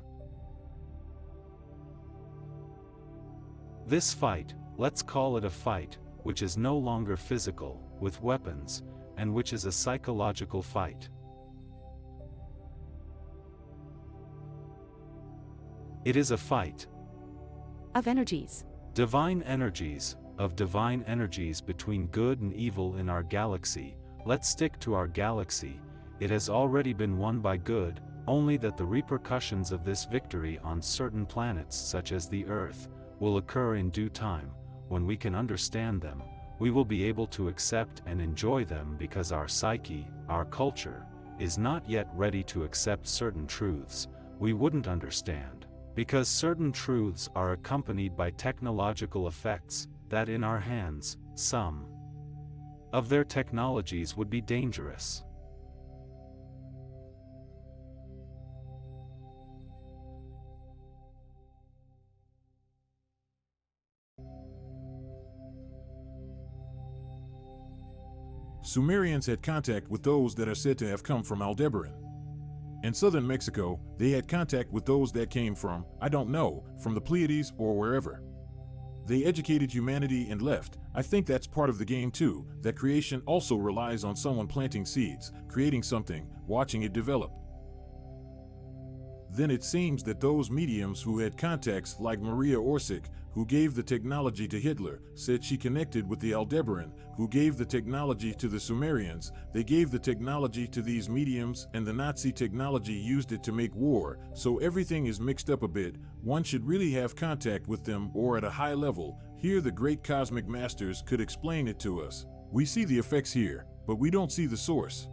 Speaker 2: This fight, let's call it a fight, which is no longer physical, with weapons, and which is a psychological fight. It is a fight
Speaker 3: Of energies.
Speaker 2: divine energies, of divine energies between good and evil in our galaxy. Let's stick to our galaxy. It has already been won by good, only that the repercussions of this victory on certain planets such as the Earth will occur in due time. When we can understand them, we will be able to accept and enjoy them because our psyche, our culture, is not yet ready to accept certain truths we wouldn't understand, because certain truths are accompanied by technological effects that in our hands, some of their technologies would be dangerous.
Speaker 1: Sumerians had contact with those that are said to have come from Aldebaran. In southern Mexico, they had contact with those that came from, I don't know, from the Pleiades or wherever. They educated humanity and left. I think that's part of the game too, that creation also relies on someone planting seeds, creating something, watching it develop. Then it seems that those mediums who had contacts like Maria Orsic, who gave the technology to Hitler, said she connected with the Aldebaran, who gave the technology to the Sumerians. They gave the technology to these mediums, and the Nazi technology used it to make war, so everything is mixed up a bit. One should really have contact with them, or at a high level. Here the great cosmic masters could explain it to us. We see the effects here, but we don't see the source.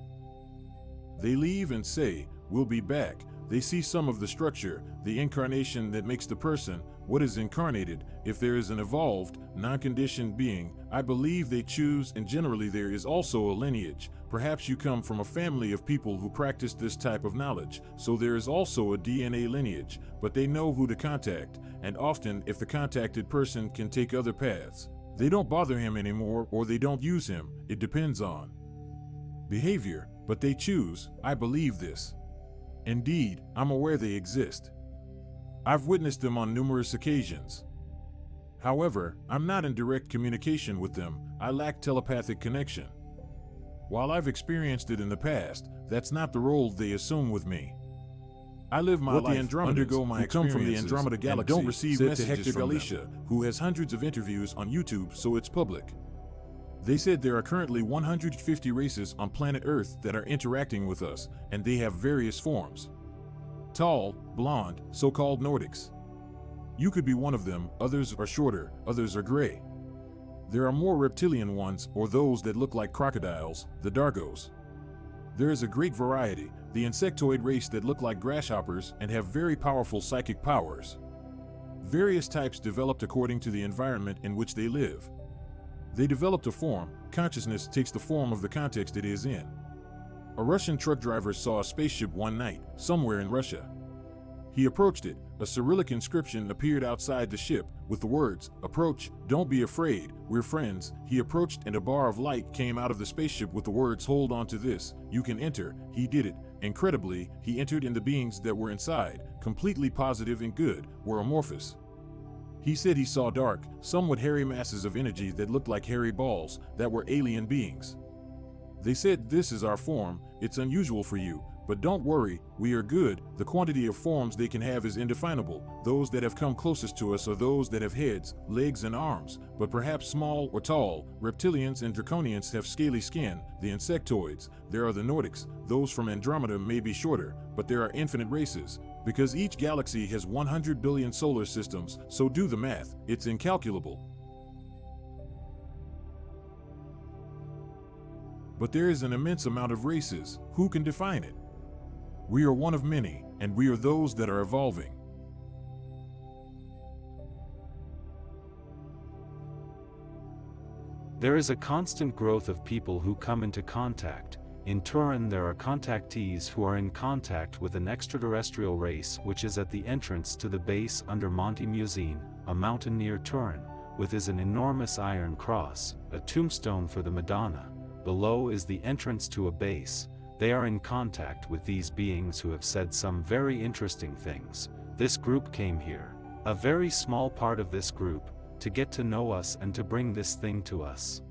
Speaker 1: They leave and say, we'll be back. They see some of the structure, the incarnation that makes the person, what is incarnated. If there is an evolved, non-conditioned being, I believe they choose, and generally there is also a lineage. Perhaps you come from a family of people who practice this type of knowledge, so there is also a DNA lineage, but they know who to contact, and often if the contacted person can take other paths, they don't bother him anymore or they don't use him. It depends on behavior, but they choose. I believe this. Indeed, I'm aware they exist. I've witnessed them on numerous occasions. However, I'm not in direct communication with them. I lack telepathic connection. While I've experienced it in the past, that's not the role they assume with me. I live my life, undergo my experiences, come from the Andromeda Galaxy, and don't receive messages to Hector Galicia, who has hundreds of interviews on YouTube, so it's public. They said there are currently 150 races on planet Earth that are interacting with us, and they have various forms. Tall, blonde, so-called Nordics. You could be one of them. Others are shorter, others are gray. There are more reptilian ones, or those that look like crocodiles, the Dargos. There is a great variety, the insectoid race that look like grasshoppers and have very powerful psychic powers. Various types developed according to the environment in which they live. They developed a form. Consciousness takes the form of the context it is in. A Russian truck driver saw a spaceship one night, somewhere in Russia. He approached it. A Cyrillic inscription appeared outside the ship, with the words, "Approach, don't be afraid, we're friends." He approached and a bar of light came out of the spaceship with the words, "Hold on to this, you can enter." He did it. Incredibly, he entered and the beings that were inside, completely positive and good, were amorphous. He said he saw dark, somewhat hairy masses of energy that looked like hairy balls, that were alien beings. They said, "This is our form, it's unusual for you, but don't worry, we are good." The quantity of forms they can have is indefinable. Those that have come closest to us are those that have heads, legs, and arms, but perhaps small or tall. Reptilians and draconians have scaly skin. The insectoids, there are the Nordics. Those from Andromeda may be shorter, but there are infinite races. Because each galaxy has 100 billion solar systems, so do the math, it's incalculable. But there is an immense amount of races. Who can define it? We are one of many, and we are those that are evolving.
Speaker 2: There is a constant growth of people who come into contact. In Turin there are contactees who are in contact with an extraterrestrial race which is at the entrance to the base under Monte Musine, a mountain near Turin, with is an enormous iron cross, a tombstone for the Madonna. Below is the entrance to a base. They are in contact with these beings who have said some very interesting things. This group came here, a very small part of this group, to get to know us and to bring this thing to us.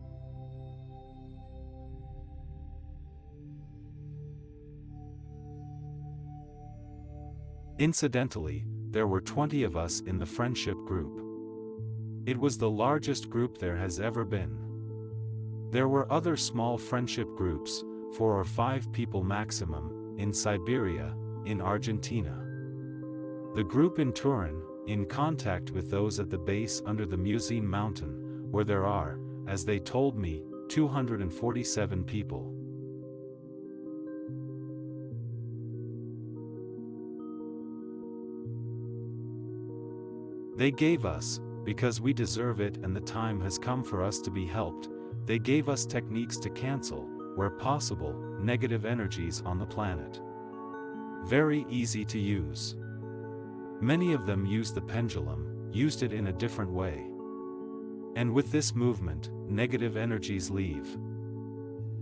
Speaker 2: Incidentally, there were 20 of us in the friendship group. It was the largest group there has ever been. There were other small friendship groups, 4 or 5 people maximum, in Siberia, in Argentina. The group in Turin, in contact with those at the base under the Musine mountain, where there are, as they told me, 247 people. They gave us, because we deserve it and the time has come for us to be helped, they gave us techniques to cancel, where possible, negative energies on the planet. Very easy to use. Many of them used the pendulum, used it in a different way. And with this movement, negative energies leave.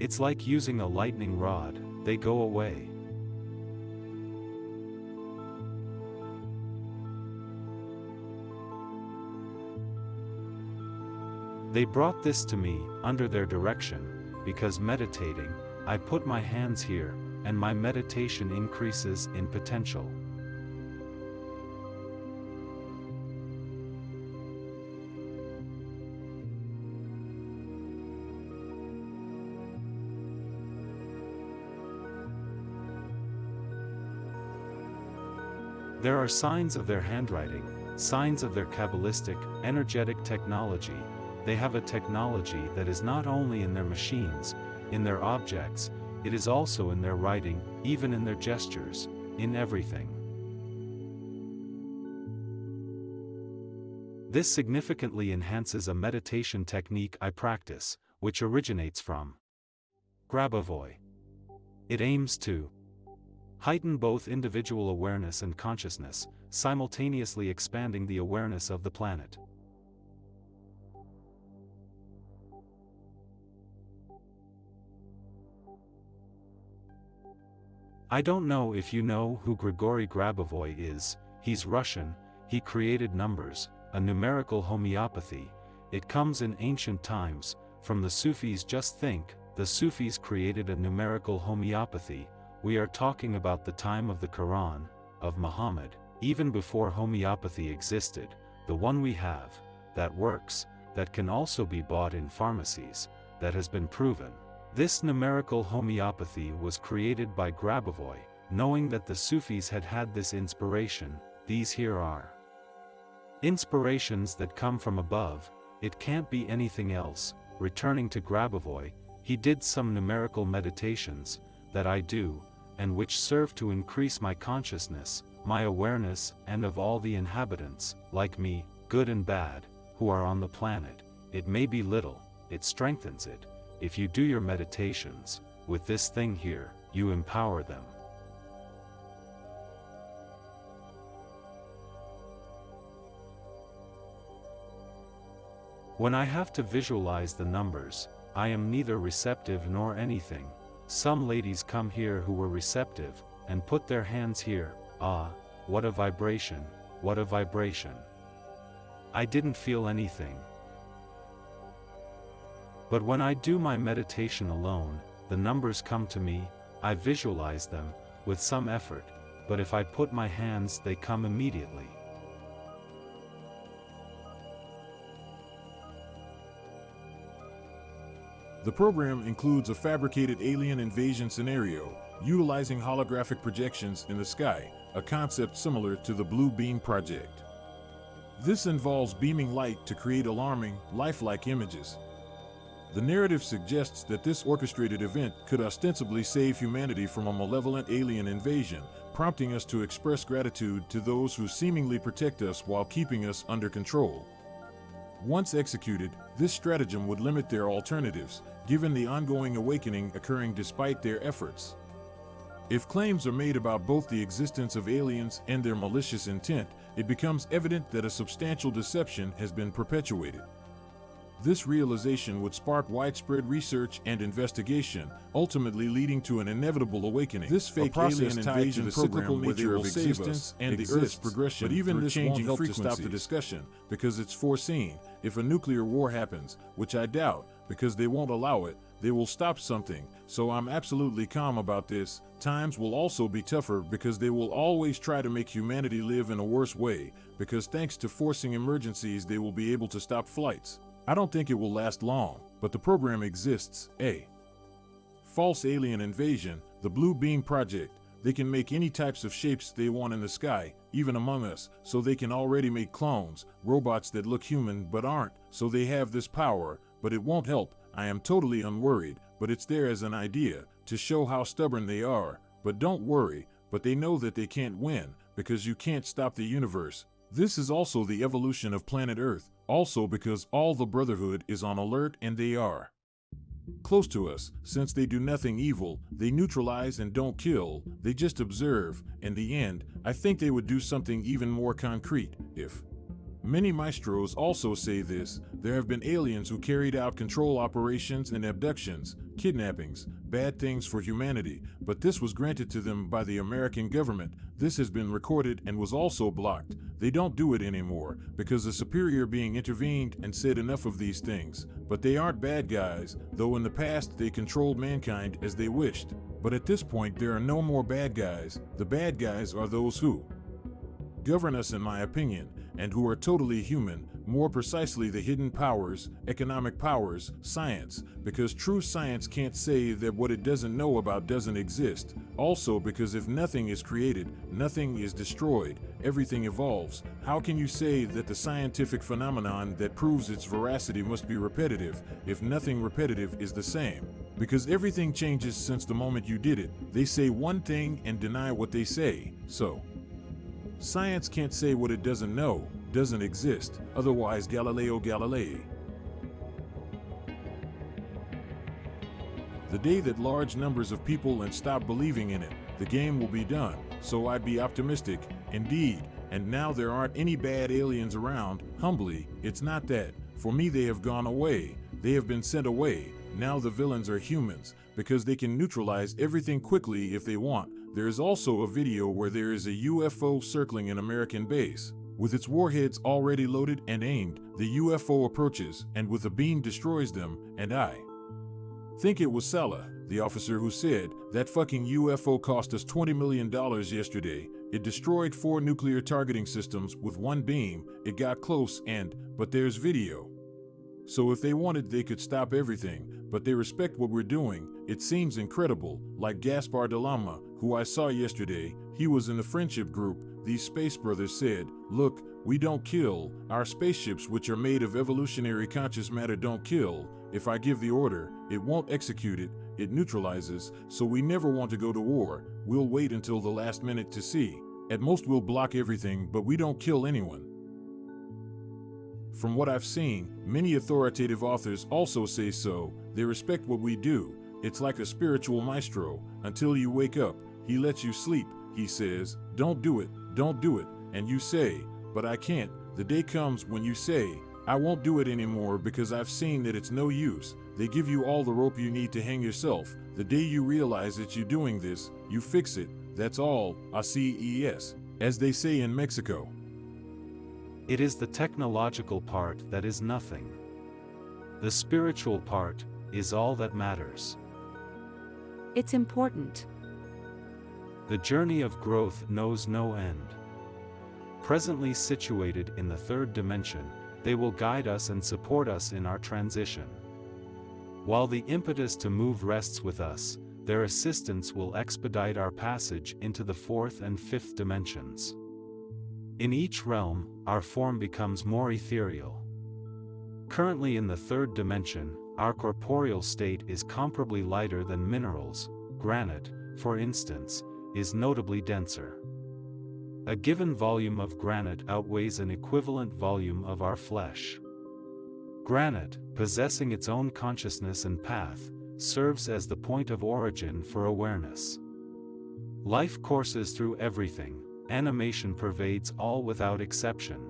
Speaker 2: It's like using a lightning rod, they go away. They brought this to me, under their direction, because meditating, I put my hands here, and my meditation increases in potential. There are signs of their handwriting, signs of their Kabbalistic, energetic technology. They have a technology that is not only in their machines, in their objects, it is also in their writing, even in their gestures, in everything. This significantly enhances a meditation technique I practice, which originates from Grabovoi. It aims to heighten both individual awareness and consciousness, simultaneously expanding the awareness of the planet. I don't know if you know who Grigory Grabovoi is. He's Russian. He created numbers, a numerical homeopathy. It comes in ancient times, from the Sufis. Just think, the Sufis created a numerical homeopathy. We are talking about the time of the Quran, of Muhammad, even before homeopathy existed, the one we have, that works, that can also be bought in pharmacies, that has been proven. This numerical homeopathy was created by Grabovoi, knowing that the Sufis had had this inspiration. These here are inspirations that come from above, it can't be anything else. Returning to Grabovoi, he did some numerical meditations, that I do, and which serve to increase my consciousness, my awareness, and of all the inhabitants, like me, good and bad, who are on the planet. It may be little, it strengthens it. If you do your meditations, with this thing here, you empower them. When I have to visualize the numbers, I am neither receptive nor anything. Some ladies come here who were receptive, and put their hands here. Ah, what a vibration, what a vibration. I didn't feel anything. But when I do my meditation alone, the numbers come to me, I visualize them, with some effort, but if I put my hands they come immediately.
Speaker 1: The program includes a fabricated alien invasion scenario, utilizing holographic projections in the sky, a concept similar to the Blue Beam Project. This involves beaming light to create alarming, lifelike images. The narrative suggests that this orchestrated event could ostensibly save humanity from a malevolent alien invasion, prompting us to express gratitude to those who seemingly protect us while keeping us under control. Once executed, this stratagem would limit their alternatives, given the ongoing awakening occurring despite their efforts. If claims are made about both the existence of aliens and their malicious intent, it becomes evident that a substantial deception has been perpetuated. This realization would spark widespread research and investigation, ultimately leading to an inevitable awakening. This fake alien invasion the cyclical nature of existence and the Earth's progression, but even this won't help to stop the discussion, because it's foreseen. If a nuclear war happens, which I doubt, because they won't allow it, they will stop something, so I'm absolutely calm about this. Times will also be tougher because they will always try to make humanity live in a worse way, because thanks to forcing emergencies they will be able to stop flights. I don't think it will last long, but the program exists. A false alien invasion, the Blue Beam Project. They can make any types of shapes they want in the sky, even among us, so they can already make clones, robots that look human but aren't, so they have this power, but it won't help. I am totally unworried, but it's there as an idea, to show how stubborn they are. But don't worry, but they know that they can't win, because you can't stop the universe. This is also the evolution of planet Earth, also because all the Brotherhood is on alert and they are close to us. Since they do nothing evil, they neutralize and don't kill, they just observe. In the end, I think they would do something even more concrete, if many maestros also say this. There have been aliens who carried out control operations and abductions, kidnappings, bad things for humanity, but this was granted to them by the American government. This has been recorded and was also blocked. They don't do it anymore because the superior being intervened and said enough of these things. But they aren't bad guys, though in the past they controlled mankind as they wished. But at this point there are no more bad guys. The bad guys are those who govern us, in my opinion, and who are totally human, more precisely the hidden powers, economic powers, science, because true science can't say that what it doesn't know about doesn't exist. Also because if nothing is created, nothing is destroyed, everything evolves. How can you say that the scientific phenomenon that proves its veracity must be repetitive, if nothing repetitive is the same? Because everything changes since the moment you did it. They say one thing and deny what they say, so science can't say what it doesn't know, doesn't exist, otherwise Galileo Galilei. The day that large numbers of people and stop believing in it, the game will be done, so I'd be optimistic, indeed. And now there aren't any bad aliens around. Humbly, it's not that. For me they have gone away, they have been sent away. Now the villains are humans, because they can neutralize everything quickly if they want. There is also a video where there is a UFO circling an American base. With its warheads already loaded and aimed, the UFO approaches, and with a beam destroys them, and I think it was Salah, the officer who said, that fucking UFO cost us $20 million yesterday. It destroyed 4 nuclear targeting systems with one beam. It got close but there's video. So if they wanted they could stop everything, but they respect what we're doing. It seems incredible, like Gaspar de Lama, who I saw yesterday. He was in the friendship group. These space brothers said, look, we don't kill. Our spaceships, which are made of evolutionary conscious matter, don't kill. If I give the order, it won't execute it. It neutralizes, so we never want to go to war. We'll wait until the last minute to see. At most we'll block everything, but we don't kill anyone. From what I've seen, many authoritative authors also say so. They respect what we do. It's like a spiritual maestro. Until you wake up, he lets you sleep. He says, don't do it, don't do it. And you say, but I can't. The day comes when you say, I won't do it anymore because I've seen that it's no use. They give you all the rope you need to hang yourself. The day you realize that you're doing this, you fix it. That's all. ACES, as they say in Mexico.
Speaker 2: It is the technological part that is nothing. The spiritual part is all that matters.
Speaker 3: It's important.
Speaker 2: The journey of growth knows no end. Presently situated in the third dimension, they will guide us and support us in our transition. While the impetus to move rests with us, their assistance will expedite our passage into the fourth and fifth dimensions. In each realm, our form becomes more ethereal. Currently in the third dimension, our corporeal state is comparably lighter than minerals. Granite, for instance, is notably denser. A given volume of granite outweighs an equivalent volume of our flesh. Granite, possessing its own consciousness and path, serves as the point of origin for awareness. Life courses through everything. Animation pervades all without exception.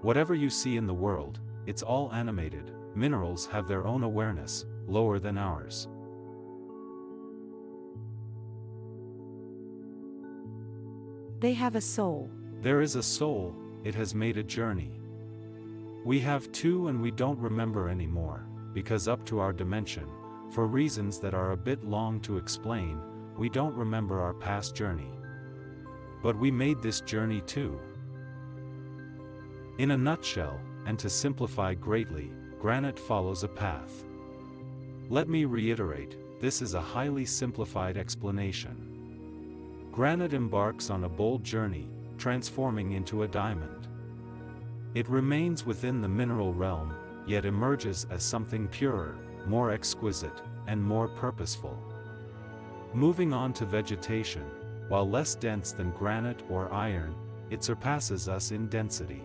Speaker 2: Whatever you see in the world, it's all animated. Minerals have their own awareness, lower than ours.
Speaker 3: They have a soul.
Speaker 2: There is a soul, it has made a journey. We have too, and we don't remember anymore, because up to our dimension, for reasons that are a bit long to explain, we don't remember our past journey. But we made this journey too. In a nutshell, and to simplify greatly, granite follows a path. Let me reiterate, this is a highly simplified explanation. Granite embarks on a bold journey, transforming into a diamond. It remains within the mineral realm, yet emerges as something purer, more exquisite, and more purposeful. Moving on to vegetation, while less dense than granite or iron, it surpasses us in density.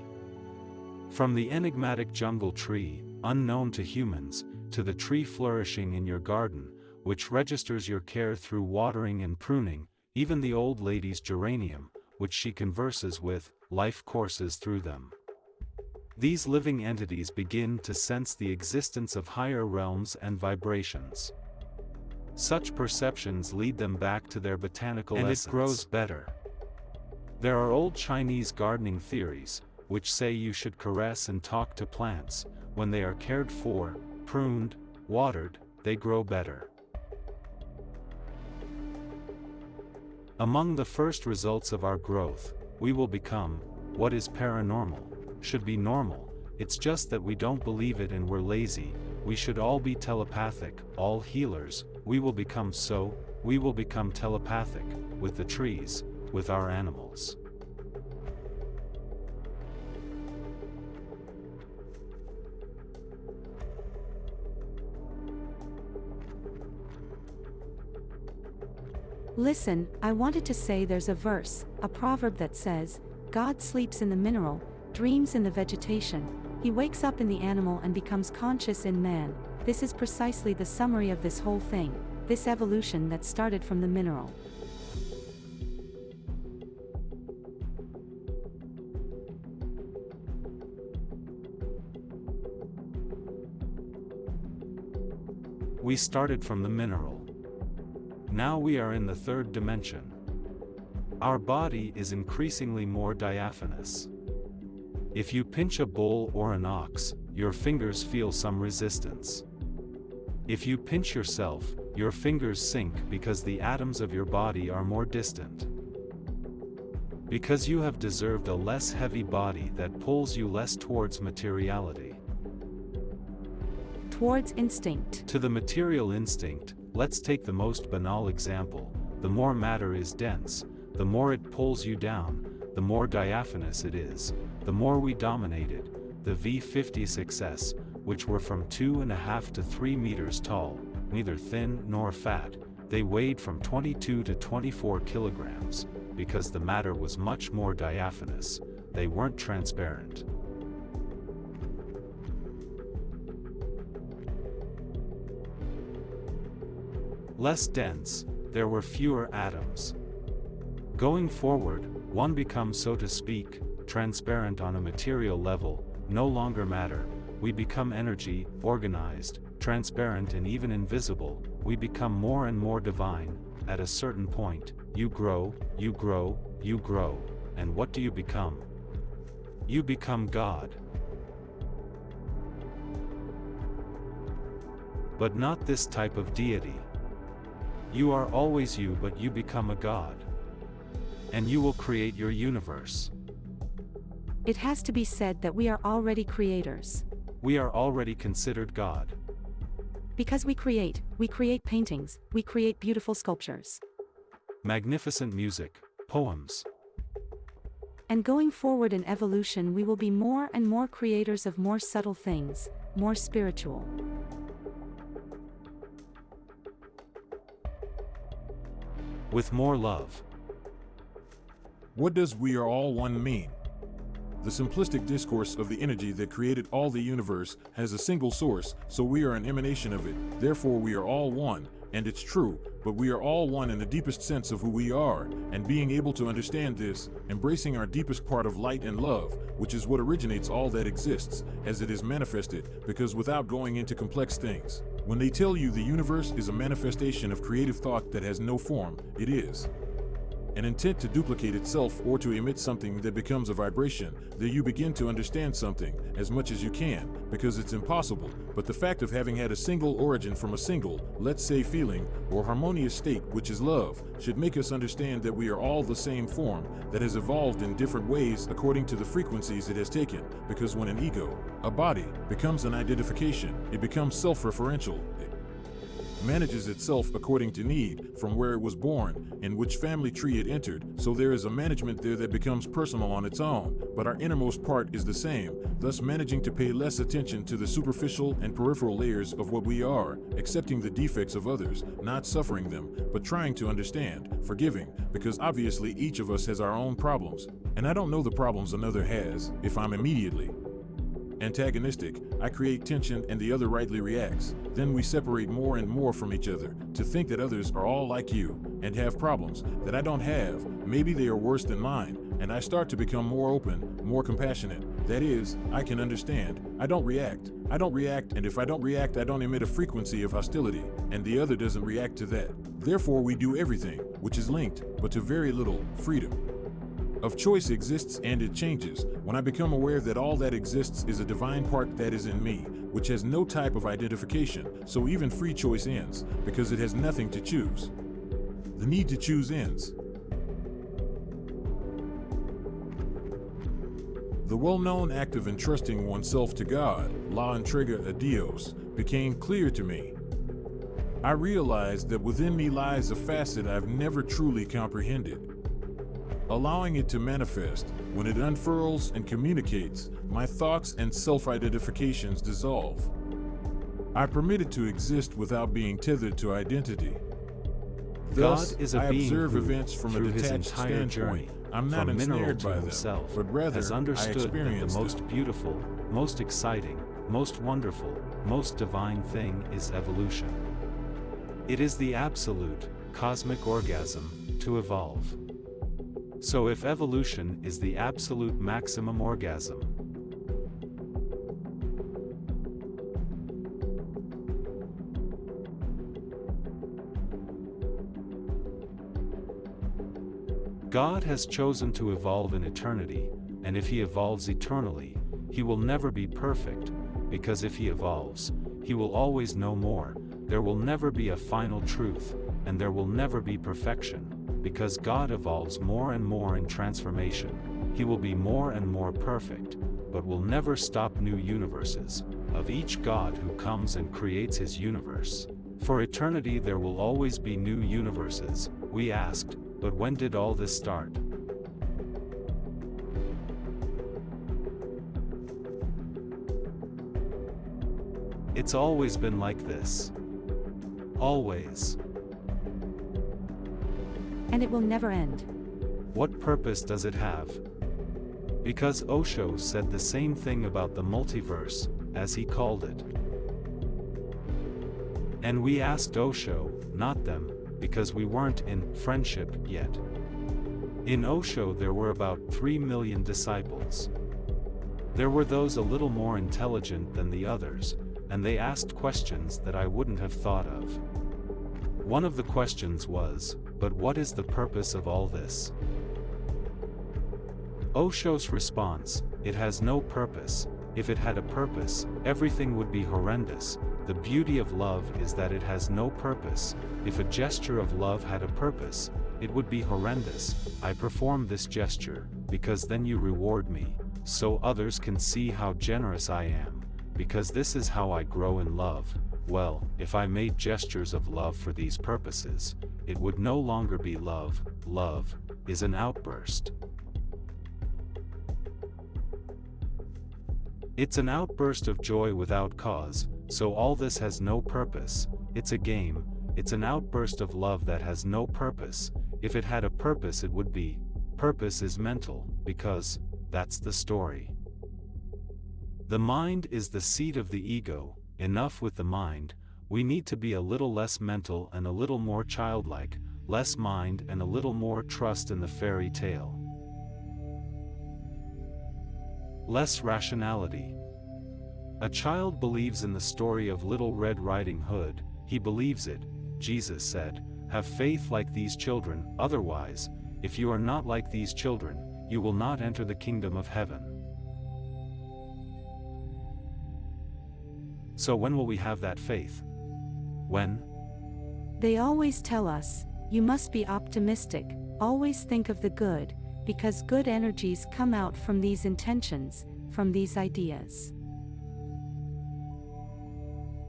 Speaker 2: From the enigmatic jungle tree, unknown to humans, to the tree flourishing in your garden, which registers your care through watering and pruning, even the old lady's geranium, which she converses with, life courses through them. These living entities begin to sense the existence of higher realms and vibrations. Such perceptions lead them back to their botanical essence. And it grows better. There are old Chinese gardening theories, which say you should caress and talk to plants. When they are cared for, pruned, watered, they grow better. Among the first results of our growth, we will become, what is paranormal, should be normal. It's just that we don't believe it and we're lazy. We should all be telepathic, all healers. We will become so, we will become telepathic, with the trees, with our animals.
Speaker 3: Listen, I wanted to say there's a verse, a proverb that says, God sleeps in the mineral, dreams in the vegetation, he wakes up in the animal and becomes conscious in man. This is precisely the summary of this whole thing, this evolution that started from the mineral.
Speaker 2: We started from the mineral. Now we are in the third dimension. Our body is increasingly more diaphanous. If you pinch a bull or an ox, your fingers feel some resistance. If you pinch yourself, your fingers sink because the atoms of your body are more distant. Because you have deserved a less heavy body that pulls you less towards materiality.
Speaker 3: Towards instinct.
Speaker 2: To the material instinct, let's take the most banal example. The more matter is dense, the more it pulls you down, the more diaphanous it is, the more we dominated. The V-50 success, which were from 2.5 to 3 meters tall, neither thin nor fat. They weighed from 22 to 24 kilograms, because the matter was much more diaphanous. They weren't transparent. Less dense, there were fewer atoms. Going forward, one becomes, so to speak, transparent on a material level, no longer matter. We become energy, organized, transparent and even invisible. We become more and more divine. At a certain point, you grow, you grow, you grow. And what do you become? You become God. But not this type of deity. You are always you, but you become a God. And you will create your universe.
Speaker 3: It has to be said that we are already creators.
Speaker 2: We are already considered God.
Speaker 3: Because we create paintings, we create beautiful sculptures.
Speaker 2: Magnificent music, poems.
Speaker 3: And going forward in evolution, we will be more and more creators of more subtle things, more spiritual.
Speaker 2: With more love.
Speaker 1: What does "we are all one" mean? The simplistic discourse of the energy that created all the universe has a single source, so we are an emanation of it, therefore we are all one, and it's true, but we are all one in the deepest sense of who we are, and being able to understand this, embracing our deepest part of light and love, which is what originates all that exists, as it is manifested, because without going into complex things, when they tell you the universe is a manifestation of creative thought that has no form, it is an intent to duplicate itself or to emit something that becomes a vibration, that you begin to understand something as much as you can, because it's impossible, but the fact of having had a single origin from a single, let's say feeling, or harmonious state, which is love, should make us understand that we are all the same form, that has evolved in different ways according to the frequencies it has taken, because when an ego, a body, becomes an identification, it becomes self-referential. Manages itself according to need, from where it was born, in which family tree it entered, so there is a management there that becomes personal on its own, but our innermost part is the same, thus managing to pay less attention to the superficial and peripheral layers of what we are, accepting the defects of others, not suffering them, but trying to understand, forgiving, because obviously each of us has our own problems, and I don't know the problems another has, if I'm immediately antagonistic, I create tension and the other rightly reacts. Then we separate more and more from each other, to think that others are all like you, and have problems that I don't have, maybe they are worse than mine, and I start to become more open, more compassionate. That is, I can understand, I don't react, and if I don't react, I don't emit a frequency of hostility, and the other doesn't react to that. Therefore we do everything, which is linked, but to very little freedom of choice exists, and it changes when I become aware that all that exists is a divine part that is in me, which has no type of identification, so even free choice ends, because it has nothing to choose. The need to choose ends. The well-known act of entrusting oneself to God, la entrega a Dios, became clear to me. I realized that within me lies a facet I've never truly comprehended. Allowing it to manifest, when it unfurls and communicates, my thoughts and self-identifications dissolve. I permit it to exist without being tethered to identity. Thus,
Speaker 2: God is a
Speaker 1: I
Speaker 2: being
Speaker 1: observe
Speaker 2: who,
Speaker 1: events from
Speaker 2: through
Speaker 1: a
Speaker 2: his
Speaker 1: detached
Speaker 2: entire
Speaker 1: standpoint.
Speaker 2: journey,
Speaker 1: I'm not
Speaker 2: from mineral
Speaker 1: ensnared
Speaker 2: to
Speaker 1: by them,
Speaker 2: himself,
Speaker 1: but rather
Speaker 2: has
Speaker 1: I
Speaker 2: understood that
Speaker 1: experience
Speaker 2: the most
Speaker 1: them.
Speaker 2: beautiful, most exciting, most wonderful, most divine thing is evolution. It is the absolute, cosmic orgasm, to evolve. So if evolution is the absolute maximum orgasm, God has chosen to evolve in eternity, and if he evolves eternally, he will never be perfect, because if he evolves, he will always know more. There will never be a final truth, and there will never be perfection. Because God evolves more and more in transformation, he will be more and more perfect, but will never stop new universes, of each God who comes and creates his universe. For eternity there will always be new universes. We asked, but when did all this start? It's always been like this. Always.
Speaker 3: And it will never end.
Speaker 2: What purpose does it have? Because Osho said the same thing about the multiverse, as he called it. And we asked Osho, not them, because we weren't in friendship yet. In Osho there were about 3 million disciples. There were those a little more intelligent than the others, and they asked questions that I wouldn't have thought of. One of the questions was, but what is the purpose of all this? Osho's response, it has no purpose. If it had a purpose, everything would be horrendous. The beauty of love is that it has no purpose. If a gesture of love had a purpose, it would be horrendous. I perform this gesture, because then you reward me, so others can see how generous I am, because this is how I grow in love. Well, if I made gestures of love for these purposes, it would no longer be love. Love is an outburst. It's an outburst of joy without cause, so all this has no purpose. It's a game, it's an outburst of love that has no purpose. If it had a purpose it would be. Purpose is mental, because that's the story. The mind is the seat of the ego. Enough with the mind, we need to be a little less mental and a little more childlike, less mind and a little more trust in the fairy tale. Less rationality. A child believes in the story of Little Red Riding Hood, he believes it. Jesus said, "Have faith like these children, otherwise, if you are not like these children, you will not enter the kingdom of heaven." So when will we have that faith? When?
Speaker 3: They always tell us, you must be optimistic, always think of the good, because good energies come out from these intentions, from these ideas.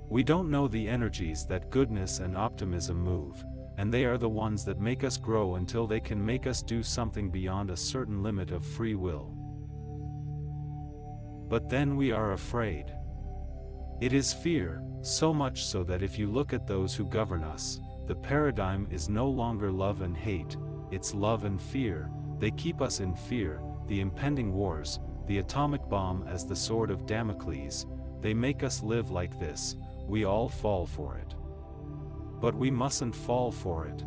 Speaker 2: We don't know the energies that goodness and optimism move, and they are the ones that make us grow until they can make us do something beyond a certain limit of free will. But then we are afraid. It is fear, so much so that if you look at those who govern us, the paradigm is no longer love and hate, it's love and fear. They keep us in fear, the impending wars, the atomic bomb as the sword of Damocles. They make us live like this, we all fall for it. But we mustn't fall for it.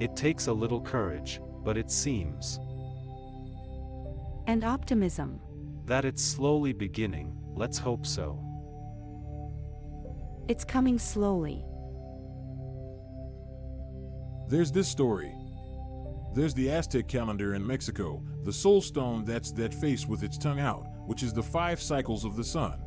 Speaker 2: It takes a little courage, but it seems.
Speaker 3: And optimism.
Speaker 2: That it's slowly beginning, let's hope so.
Speaker 3: It's coming slowly.
Speaker 1: There's this story. There's the Aztec calendar in Mexico, the soul stone, that's that face with its tongue out, which is the 5 cycles of the sun.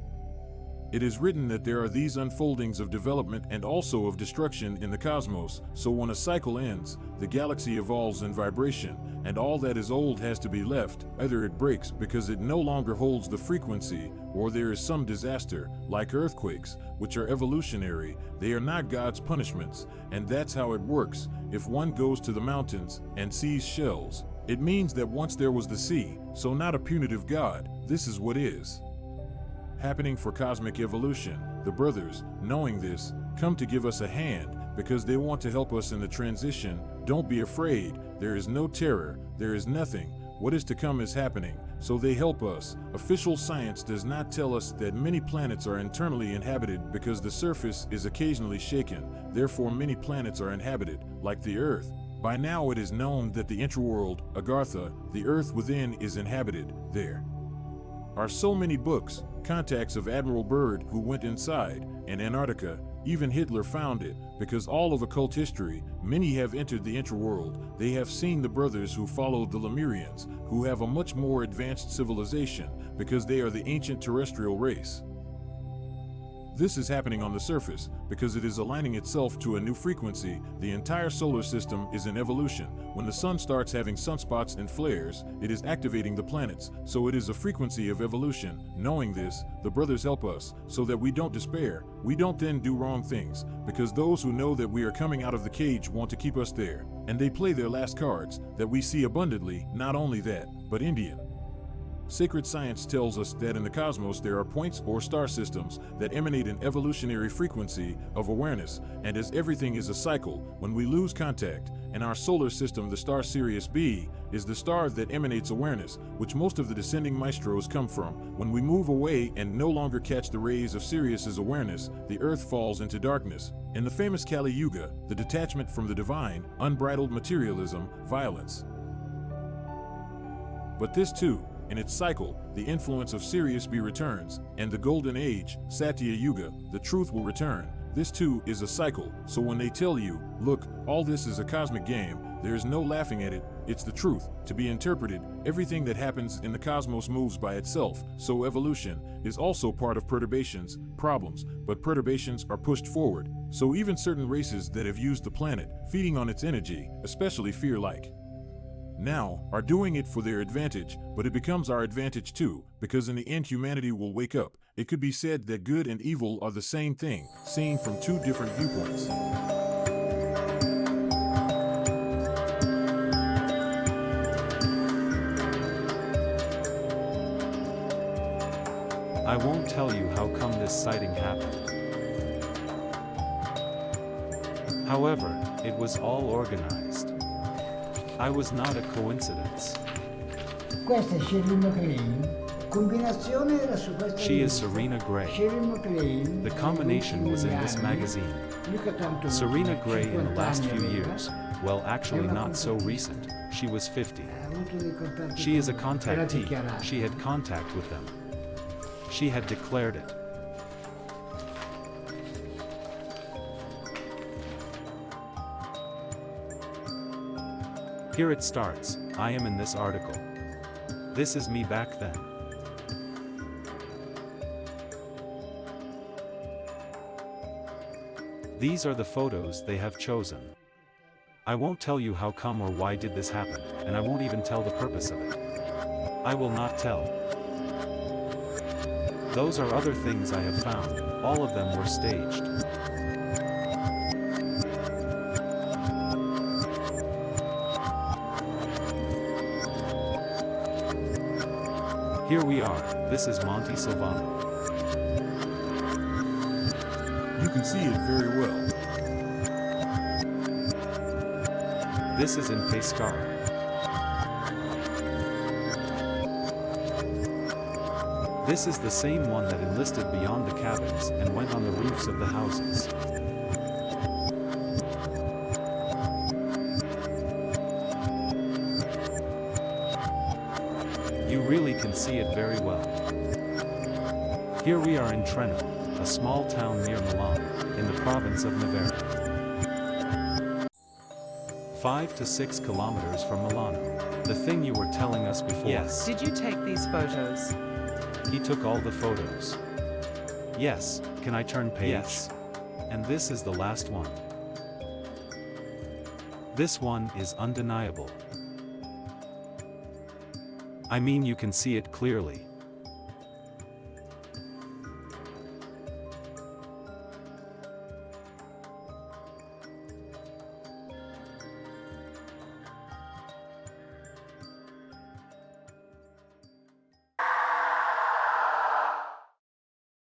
Speaker 1: It is written that there are these unfoldings of development and also of destruction in the cosmos, so when a cycle ends, the galaxy evolves in vibration, and all that is old has to be left. Either it breaks because it no longer holds the frequency, or there is some disaster, like earthquakes, which are evolutionary. They are not God's punishments, and that's how it works. If one goes to the mountains and sees shells, it means that once there was the sea, so not a punitive God. This is what is happening for cosmic evolution. The brothers, knowing this, come to give us a hand, because they want to help us in the transition. Don't be afraid, there is no terror, there is nothing. What is to come is happening, so they help us. Official science does not tell us that many planets are internally inhabited because the surface is occasionally shaken, therefore many planets are inhabited, like the Earth. By now it is known that the intraworld, Agartha, the Earth within, is inhabited. There are so many books, contacts of Admiral Byrd who went inside, and Antarctica. Even Hitler found it, because all of occult history, many have entered the intraworld. They have seen the brothers who followed the Lemurians, who have a much more advanced civilization, because they are the ancient terrestrial race. This is happening on the surface, because it is aligning itself to a new frequency. The entire solar system is in evolution. When the sun starts having sunspots and flares, it is activating the planets, so it is a frequency of evolution. Knowing this, the brothers help us, so that we don't despair. We don't then do wrong things, because those who know that we are coming out of the cage want to keep us there. And they play their last cards, that we see abundantly. Not only that, but Indian Sacred science tells us that in the cosmos there are points or star systems that emanate an evolutionary frequency of awareness, and as everything is a cycle, when we lose contact, in our solar system the star Sirius B is the star that emanates awareness, which most of the descending maestros come from. When we move away and no longer catch the rays of Sirius's awareness, the Earth falls into darkness. In the famous Kali Yuga, the detachment from the divine, unbridled materialism, violence. But this too, in its cycle, the influence of Sirius B returns, and the Golden Age, Satya Yuga, the truth will return. This too is a cycle, so when they tell you, look, all this is a cosmic game, there is no laughing at it, it's the truth, to be interpreted. Everything that happens in the cosmos moves by itself, so evolution is also part of perturbations, problems, but perturbations are pushed forward. So even certain races that have used the planet, feeding on its energy, especially fear-like, now are doing it for their advantage, but it becomes our advantage too, because in the end humanity will wake up. It could be said that good and evil are the same thing, seen from two different viewpoints.
Speaker 2: I won't tell you how come this sighting happened. However, it was all organized. I was not a coincidence.
Speaker 4: Questa è Shirley MacLaine. Combinazione era su questa
Speaker 2: She is
Speaker 4: rivista.
Speaker 2: Serena Gray.
Speaker 4: Shirley MacLaine.
Speaker 2: The combination was in this magazine.
Speaker 4: Mica tanto
Speaker 2: Serena Gray in the
Speaker 4: 50
Speaker 2: last
Speaker 4: anni
Speaker 2: few
Speaker 4: aveva.
Speaker 2: years, well actually not so recent, she was 50.
Speaker 4: Ha avuto dei contatti
Speaker 2: She is a
Speaker 4: con- era
Speaker 2: contactee.
Speaker 4: dichiarato.
Speaker 2: She had contact with them. She had declared it. Here it starts. I am in this article. This is me back then. These are the photos they have chosen. I won't tell you how come or why did this happen, and I won't even tell the purpose of it. I will not tell. Those are other things I have found. All of them were staged. Here we are. This is Monte Silvano.
Speaker 1: You can see it very well.
Speaker 2: This is in Pescara. This is the same one that enlisted beyond the cabins and went on the roofs of the houses. You really can see it very well. Here we are in Trento, a small town near Milan, in the province of Novara. 5 to 6 kilometers from Milano. The thing you were telling us before. Yes.
Speaker 5: Did you take these photos?
Speaker 2: He took all the photos. Yes, can I turn page? Yes. And this is the last one. This one is undeniable. I mean, you can see it clearly.